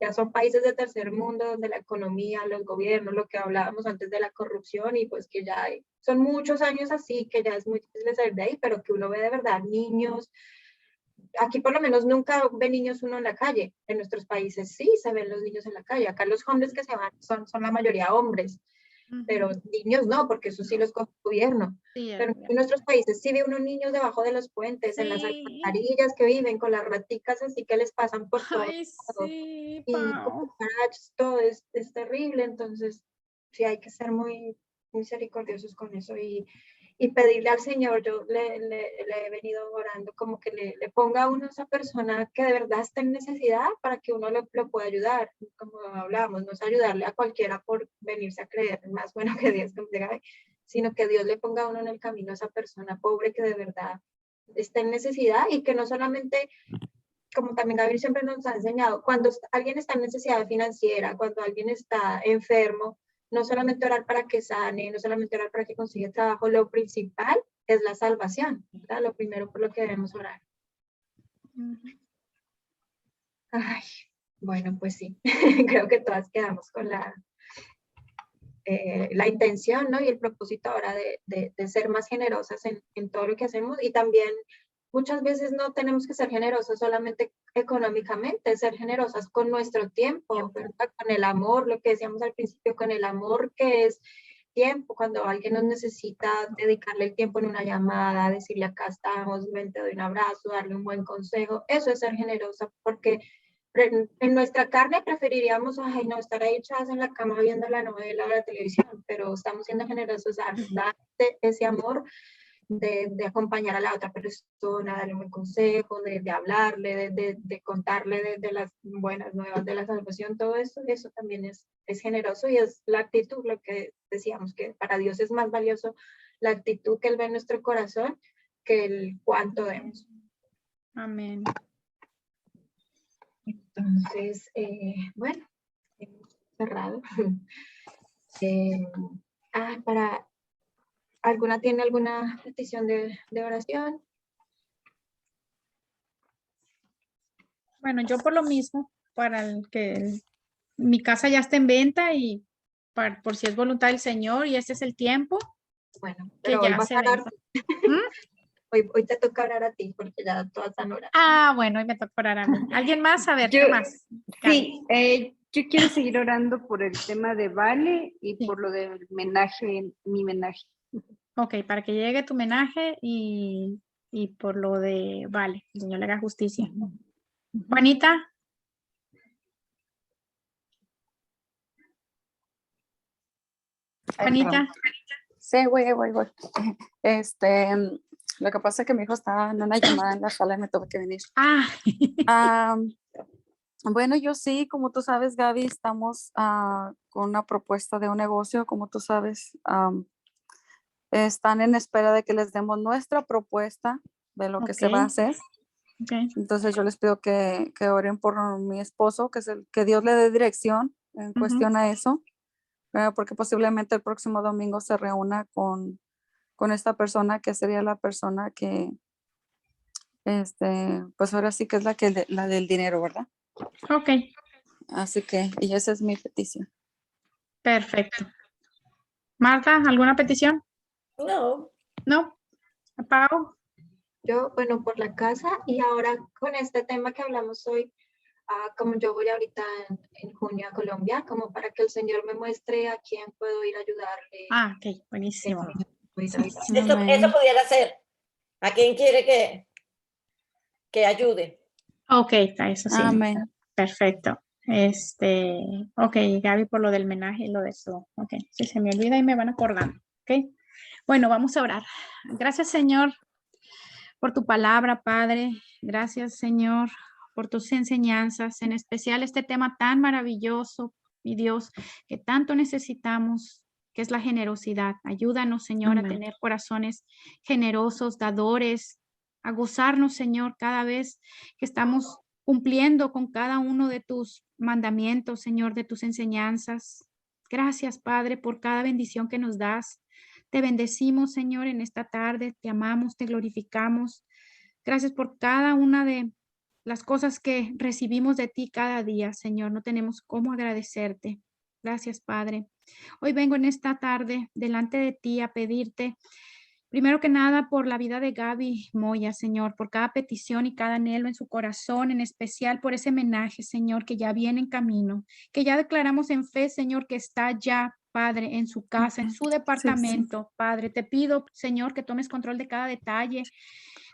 Ya son países de tercer mundo donde la economía, los gobiernos, lo que hablábamos antes de la corrupción, y pues que ya son muchos años así, que ya es muy difícil salir de ahí, pero que uno ve de verdad niños. Aquí por lo menos nunca ve niños uno en la calle. En nuestros países sí se ven los niños en la calle. Acá los hombres que se van son la mayoría hombres, pero niños no, porque eso sí los coge el gobierno.
Sí,
Pero en nuestros países sí ve unos niños debajo de los puentes, en las alcantarillas, que viven con las raticas así que les pasan por todo.
Ay, sí,
Y
Pau.
todo es terrible, entonces sí hay que ser muy misericordiosos con eso, y y pedirle al Señor, yo le he venido orando, como que le ponga a uno a esa persona que de verdad está en necesidad para que uno lo pueda ayudar, como hablábamos, no es ayudarle a cualquiera por venirse a creer más bueno que Dios, como diga, sino que Dios le ponga a uno en el camino a esa persona pobre que de verdad está en necesidad y que no solamente, como también Gabriel siempre nos ha enseñado, cuando alguien está en necesidad financiera, cuando alguien está enfermo, no solamente orar para que sane, no solamente orar para que consiga trabajo, lo principal es la salvación, ¿verdad? Lo primero por lo que debemos orar. Ay, bueno, pues sí, creo que todas quedamos con la intención, ¿no? Y el propósito ahora de ser más generosas en todo lo que hacemos y también muchas veces no tenemos que ser generosos solamente económicamente, ser generosas con nuestro tiempo, ¿verdad? Con el amor, lo que decíamos al principio, con el amor que es tiempo, cuando alguien nos necesita dedicarle el tiempo en una llamada, decirle acá estamos, ven, te doy un abrazo, darle un buen consejo, eso es ser generosa, porque en nuestra carne preferiríamos, ay, no, estar ahí echadas en la cama viendo la novela o la televisión, pero estamos siendo generosos a darte ese amor de acompañar a la otra persona, darle un consejo, de hablarle, de contarle de las buenas nuevas de la salvación, todo eso también es generoso y es la actitud, lo que decíamos, que para Dios es más valioso la actitud que Él ve en nuestro corazón que el cuánto demos.
Amén.
Entonces, bueno, hemos cerrado. ¿Tiene alguna petición de oración?
Bueno, yo por lo mismo, para mi casa ya está en venta y por si es voluntad del Señor y este es el tiempo
Bueno,
que
pero hoy
ya
vas
se
a orar.
venda.
Hoy te toca orar a ti porque ya todas están orando.
Ah, bueno, hoy me toca orar a mí. ¿Alguien más? A ver, ¿qué
Yo-
más?
Sí, yo quiero seguir orando por el tema de Vale y
Sí.
por lo del menaje, mi menaje.
Ok, para que llegue tu homenaje y por lo de, vale, el Señor le haga justicia. Juanita.
Ay, perdón.
Juanita.
Sí, voy. Lo que pasa es que mi hijo estaba en una llamada en la sala y me tuve que venir.
Ah,
Bueno, yo sí, como tú sabes, Gaby, estamos con una propuesta de un negocio, como tú sabes. Están en espera de que les demos nuestra propuesta de lo que se va a
Ok.
hacer.
ok.
Entonces yo les pido que oren por mi esposo, que Dios le dé dirección en cuestión a eso, porque posiblemente el próximo domingo se reúna con esta persona que sería la persona que, pues ahora sí que es la del dinero, ¿verdad?
Ok,
Así que, y esa es mi petición.
perfecto. Marta, ¿alguna petición?
No,
¿No? Pau.
Yo, bueno, por la casa y ahora con este tema que hablamos hoy, como yo voy ahorita en junio a Colombia, como para que el Señor me muestre a quién puedo ir a ayudarle.
Ah, ok, buenísimo.
eso pudiera ser. ¿A quién quiere que ayude?
Ok, eso sí.
Amén.
Perfecto. Ok, Gaby, por lo del menaje y lo de eso. Ok, si se me olvida y me van acordando. Ok. Bueno, vamos a orar. Gracias, Señor, por tu palabra, Padre. Gracias, Señor, por tus enseñanzas, en especial este tema tan maravilloso, mi Dios, que tanto necesitamos, que es la generosidad. Ayúdanos, Señor, a
Amén.
tener corazones generosos, dadores, a gozarnos, Señor, cada vez que estamos cumpliendo con cada uno de tus mandamientos, Señor, de tus enseñanzas. Gracias, Padre, por cada bendición que nos das. Te bendecimos, Señor, en esta tarde. Te amamos, te glorificamos. Gracias por cada una de las cosas que recibimos de ti cada día, Señor. No tenemos cómo agradecerte. Gracias, Padre. Hoy vengo en esta tarde delante de ti a pedirte, primero que nada, por la vida de Gaby Moya, Señor, por cada petición y cada anhelo en su corazón, en especial por ese homenaje, Señor, que ya viene en camino, que ya declaramos en fe, Señor, que está ya Padre, en su casa, en su departamento. Padre, te pido, Señor, que tomes control de cada detalle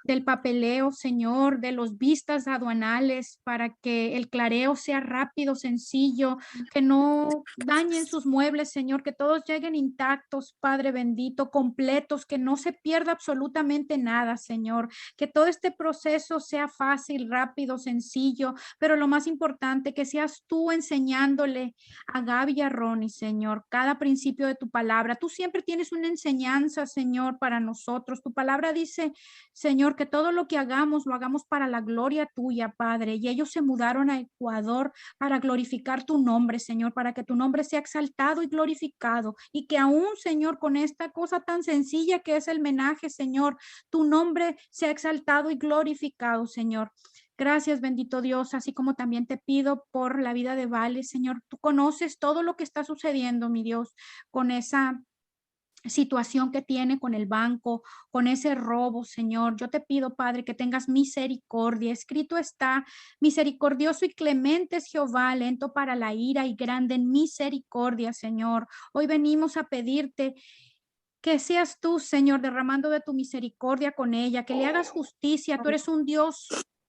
del papeleo, Señor, de los vistas aduanales, para que el clareo sea rápido, sencillo, que no dañen sus muebles, Señor, que todos lleguen intactos, Padre bendito, completos, que no se pierda absolutamente nada, Señor, que todo este proceso sea fácil, rápido, sencillo, pero lo más importante, que seas tú enseñándole a Gaby y a Ronnie, Señor, cada principio de tu palabra. Tú siempre tienes una enseñanza, Señor, para nosotros. Tu palabra dice, Señor, que todo lo que hagamos, lo hagamos para la gloria tuya, Padre. Y ellos se mudaron a Ecuador para glorificar tu nombre, Señor, para que tu nombre sea exaltado y glorificado. Y que aún, Señor, con esta cosa tan sencilla que es el menaje, Señor, tu nombre sea exaltado y glorificado, Señor. Gracias, bendito Dios, así como también te pido por la vida de Vale, Señor. Tú conoces todo lo que está sucediendo, mi Dios, con esa situación que tiene con el banco, con ese robo, Señor. Yo te pido, Padre, que tengas misericordia. Escrito está, misericordioso y clemente es Jehová, lento para la ira y grande en misericordia, Señor. Hoy venimos a pedirte que seas tú, Señor, derramando de tu misericordia con ella, que le hagas justicia. Tú eres un Dios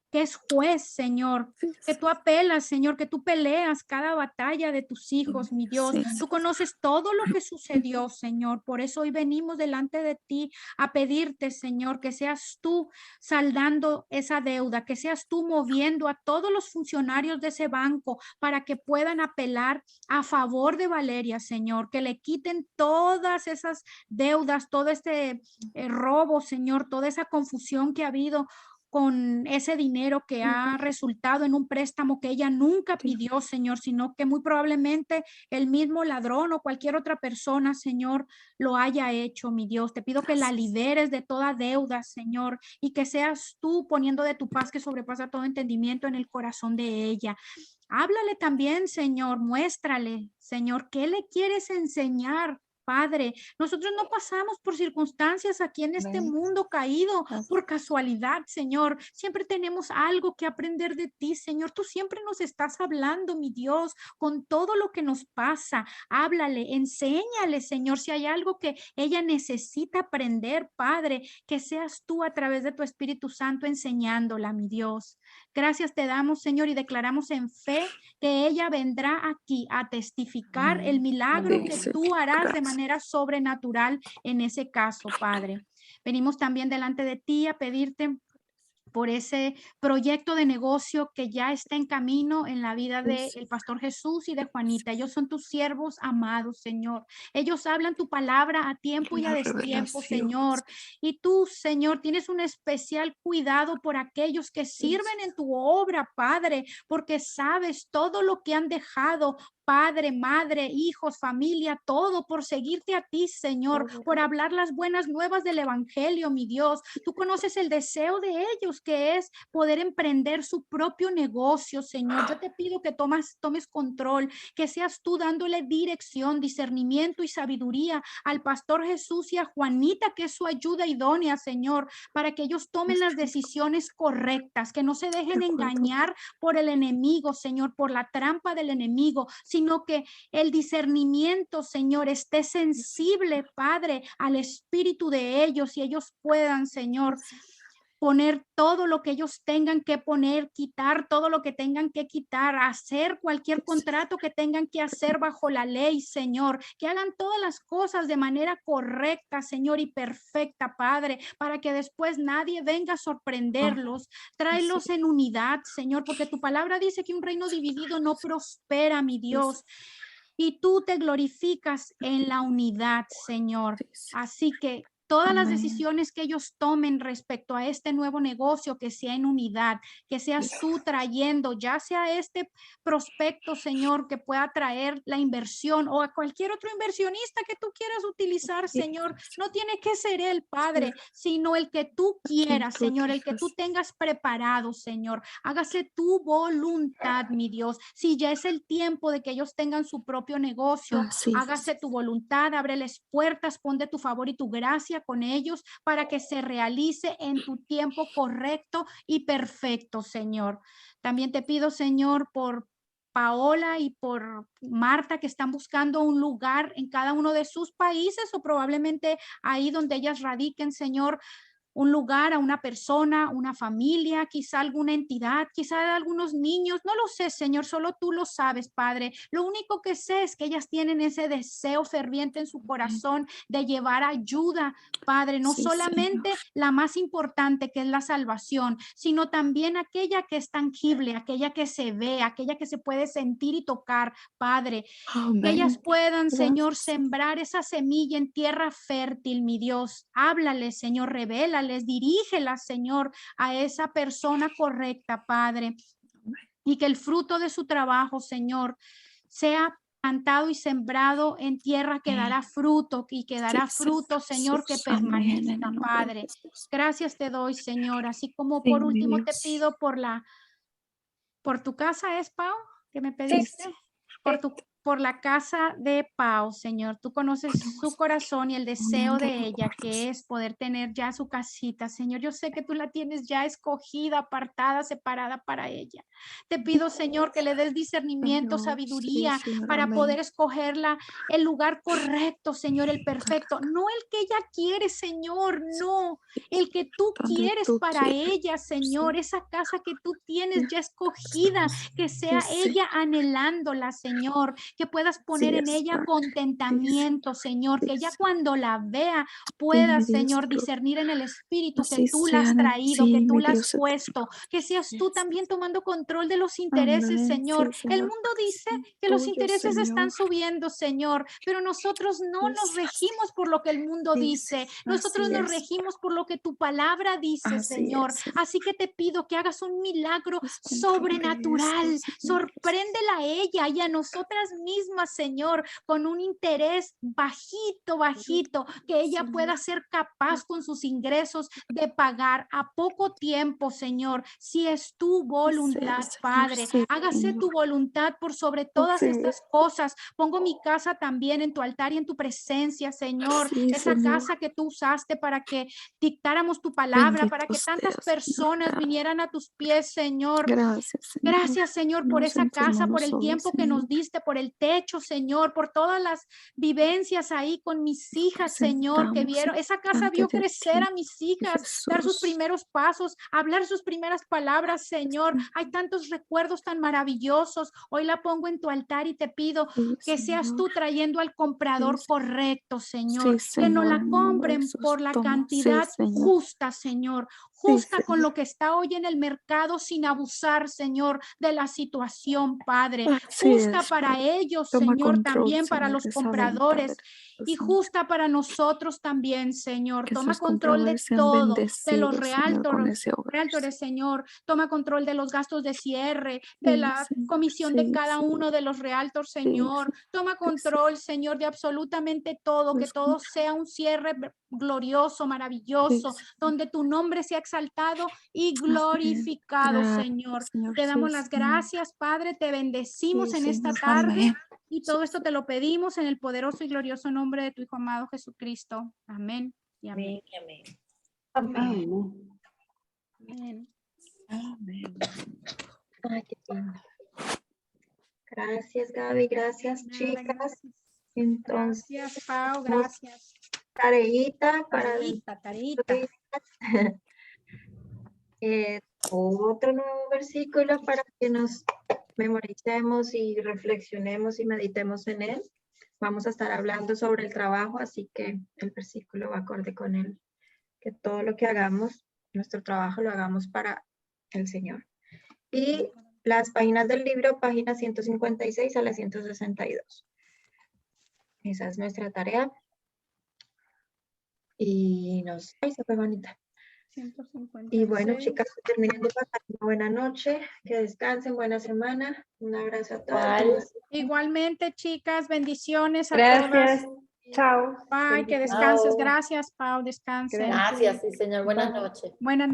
que es juez, Señor, que tú apelas, Señor, que tú peleas cada batalla de tus hijos, mi Dios. Tú conoces todo lo que sucedió, Señor. Por eso hoy venimos delante de ti a pedirte, Señor, que seas tú saldando esa deuda, que seas tú moviendo a todos los funcionarios de ese banco para que puedan apelar a favor de Valeria, Señor, que le quiten todas esas deudas, todo este robo, Señor, toda esa confusión que ha habido con ese dinero que ha resultado en un préstamo que ella nunca pidió, Señor, sino que muy probablemente el mismo ladrón o cualquier otra persona, Señor, lo haya hecho, mi Dios. Te pido que la liberes de toda deuda, Señor, y que seas tú poniendo de tu paz que sobrepasa todo entendimiento en el corazón de ella. Háblale también, Señor, muéstrale, Señor, ¿qué le quieres enseñar? Padre, nosotros no pasamos por circunstancias aquí en este mundo caído por casualidad, Señor. Siempre tenemos algo que aprender de ti, Señor. Tú siempre nos estás hablando, mi Dios, con todo lo que nos pasa. Háblale, enséñale, Señor, si hay algo que ella necesita aprender, Padre, que seas tú a través de tu Espíritu Santo enseñándola, mi Dios. Gracias te damos, Señor, y declaramos en fe que ella vendrá aquí a testificar el milagro que tú harás de manera sobrenatural en ese caso, Padre. Venimos también delante de ti a pedirte por ese proyecto de negocio que ya está en camino en la vida del pastor Jesús y de Juanita. Ellos son tus siervos amados, Señor. Ellos hablan tu palabra a tiempo y a destiempo, Señor. Y tú, Señor, tienes un especial cuidado por aquellos que sirven en tu obra, Padre, porque sabes todo lo que han dejado, padre, madre, hijos, familia, todo por seguirte a ti, Señor, por hablar las buenas nuevas del evangelio, mi Dios. Tú conoces el deseo de ellos, que es poder emprender su propio negocio, Señor. Yo te pido que tomes control, que seas tú dándole dirección, discernimiento y sabiduría al pastor Jesús y a Juanita, que es su ayuda idónea, Señor, para que ellos tomen las decisiones correctas, que no se dejen engañar por el enemigo, Señor, por la trampa del enemigo, sino que el discernimiento, Señor, esté sensible, Padre, al espíritu de ellos y ellos puedan, Señor, poner todo lo que ellos tengan que poner, quitar todo lo que tengan que quitar, hacer cualquier contrato que tengan que hacer bajo la ley, Señor, que hagan todas las cosas de manera correcta, Señor, y perfecta, Padre, para que después nadie venga a sorprenderlos. Tráelos en unidad, Señor, porque tu palabra dice que un reino dividido no prospera, mi Dios. Y tú te glorificas en la unidad, Señor. Así que todas las decisiones que ellos tomen respecto a este nuevo negocio, que sea en unidad, que seas tú trayendo, ya sea este prospecto, Señor, que pueda traer la inversión o a cualquier otro inversionista que tú quieras utilizar, Señor. No tiene que ser el Padre, sino el que tú quieras, Señor, el que tú tengas preparado, Señor. Hágase tu voluntad, mi Dios. Si ya es el tiempo de que ellos tengan su propio negocio, hágase tu voluntad, ábreles puertas, pon de tu favor y tu gracia con ellos para que se realice en tu tiempo correcto y perfecto, Señor. También te pido, Señor, por Paola y por Marta, que están buscando un lugar en cada uno de sus países o probablemente ahí donde ellas radiquen, Señor, un lugar a una persona, una familia, quizá alguna entidad, quizá algunos niños, no lo sé, Señor, solo tú lo sabes, Padre. Lo único que sé es que ellas tienen ese deseo ferviente en su corazón de llevar ayuda, Padre, no
Sí,
solamente
Señor.
la más importante, que es la salvación, sino también aquella que es tangible, aquella que se ve, aquella que se puede sentir y tocar, Padre. Que ellas
Amén.
puedan, Señor,
Gracias.
sembrar esa semilla en tierra fértil, mi Dios. Háblales, Señor, revélales, dirígelas, Señor, a esa persona correcta, Padre. Y que el fruto de su trabajo, Señor, sea plantado y sembrado en tierra que dará fruto y que dará
Sí,
fruto, Señor, que
Jesús. Amén, en
permanezca,
el nombre de
Padre.
Jesús.
Gracias te doy, Señor. Así como
Sí,
por
mi
último te
Dios.
pido por tu casa, ¿es, Pau? ¿Que me
Sí,
pediste?
sí.
Por la casa de Pau, Señor. Tú conoces su corazón y el deseo de ella, que es poder tener ya su casita, Señor. Yo sé que tú la tienes ya escogida, apartada, separada para ella. Te pido, Señor, que le des discernimiento,
Señor,
sabiduría
sí, Señor,
para
amén.
poder escogerla el lugar correcto, Señor, el perfecto. No el que ella quiere, Señor, no. El que tú
Donde
quieres
tú
para
quieres,
ella, Señor. Esa casa que tú tienes ya escogida, que sea
sí,
ella anhelándola, Señor, que puedas poner en
es,
ella
Padre.
contentamiento, Señor, que ella
Sí,
cuando la vea
sí,
pueda,
mi Dios,
Señor,
gloria.
discernir en el espíritu que
Así
tú la has
sean,
traído, que
sí,
tú
mi
la has
Dios
puesto, que seas tú también tomando control de los intereses,
amén,
Señor.
sí,
El
Señor,
mundo dice
son
que los
tuyos,
intereses están
Señor,
subiendo, Señor, pero nosotros no nos
sí,
regimos por lo que el mundo dice, nosotros
así
nos
es,
regimos por lo que tu palabra dice,
así
Señor.
es, Señor.
Así que te pido que hagas un milagro
Haz control de esto,
sobrenatural,
Señor.
sorpréndela a ella y a nosotras mismas, Señor, con un interés bajito, bajito, que ella pueda ser capaz con sus ingresos de pagar a poco tiempo, Señor, si es tu voluntad,
Señor,
Padre.
sí,
Hágase
Señor.
tu voluntad por sobre todas
Sí,
estas cosas. Pongo mi casa también en tu altar y en tu presencia, Señor.
sí,
Esa
Señor.
casa que tú usaste para que dictáramos tu palabra, para
Bendito
que tantas
seas, Señor.
personas vinieran a tus pies, Señor.
Gracias, Señor.
Gracias, Señor, por
Ponemos
esa
en tus
casa, por
manos
el
hoy,
tiempo que
Señor.
nos diste, por el techo, Señor, por todas las vivencias ahí con mis hijas, Señor, que
Presentamos
vieron. Esa casa
delante
vio
de
crecer
ti,
a mis hijas, dar sus
Jesús.
primeros pasos, hablar sus primeras palabras, Señor. Hay tantos recuerdos tan maravillosos. Hoy la pongo en tu altar y te pido
Sí,
que seas
Señor.
tú trayendo al comprador correcto, Señor,
Sí,
que no
Señor,
la
en el nombre de
compren
Jesús.
por la
Toma. Sí,
cantidad
Señor.
justa, Señor,
Sí,
justa con
Señor.
lo que está hoy en el mercado sin abusar, Señor, de la situación, Padre.
Así
Justa
es,
para
Padre.
ellos,
Toma
Señor,
control,
también para
Señor,
los
de esa venta,
compradores
¿verdad,
y
Señor?
justa para nosotros también, Señor.
Que
Toma
esos
control de
compradores sean
todo, de los
bendecidos, Señor, con
realtors.
ese hogar.
Realtores, Señor, toma control de los gastos de cierre, de
Sí,
la
Señor.
comisión de
Sí,
cada
Señor.
uno de los realtors,
Sí,
Señor. Toma
sí.
control, Señor, de absolutamente todo, que
Pues,
todo sea un cierre glorioso, maravilloso,
sí,
donde tu nombre sea exaltado y
amén.
glorificado, Señor.
Gracias, Señor.
Te
Sí,
damos las
Señor.
gracias, Padre, te bendecimos
Sí,
en esta
Señor.
tarde
Amén.
y
Sí,
todo esto
sí.
te lo pedimos en el poderoso y glorioso nombre de tu Hijo amado Jesucristo. Amén y amén.
Amén, amén.
Amén.
Amén.
Amén.
Ay, qué lindo. Gracias, Gaby. Gracias,
Nada,
chicas.
gracias.
Entonces,
Gracias, Pau,
tenemos
gracias.
tareita para
Tareita.
otro nuevo versículo para que nos memoricemos y reflexionemos y meditemos en él. Vamos a estar hablando sobre el trabajo, así que el versículo va acorde con él. Que todo lo que hagamos, nuestro trabajo lo hagamos para el Señor. Y las páginas del libro, páginas 156 a la 162. Esa es nuestra tarea. Y nos... Ay, se fue bonita.
156.
Y bueno, chicas, que terminen de pasar una buena noche, que descansen, buena semana. Un abrazo a todas.
Igual.
Igualmente, chicas, bendiciones a
Gracias.
todas.
Chao.
Bye, que
Bendiciones.
descanses.
Chao.
Gracias, Pau, descansen.
Gracias, sí, señor. Buenas
Bye.
noches.
Buenas noches.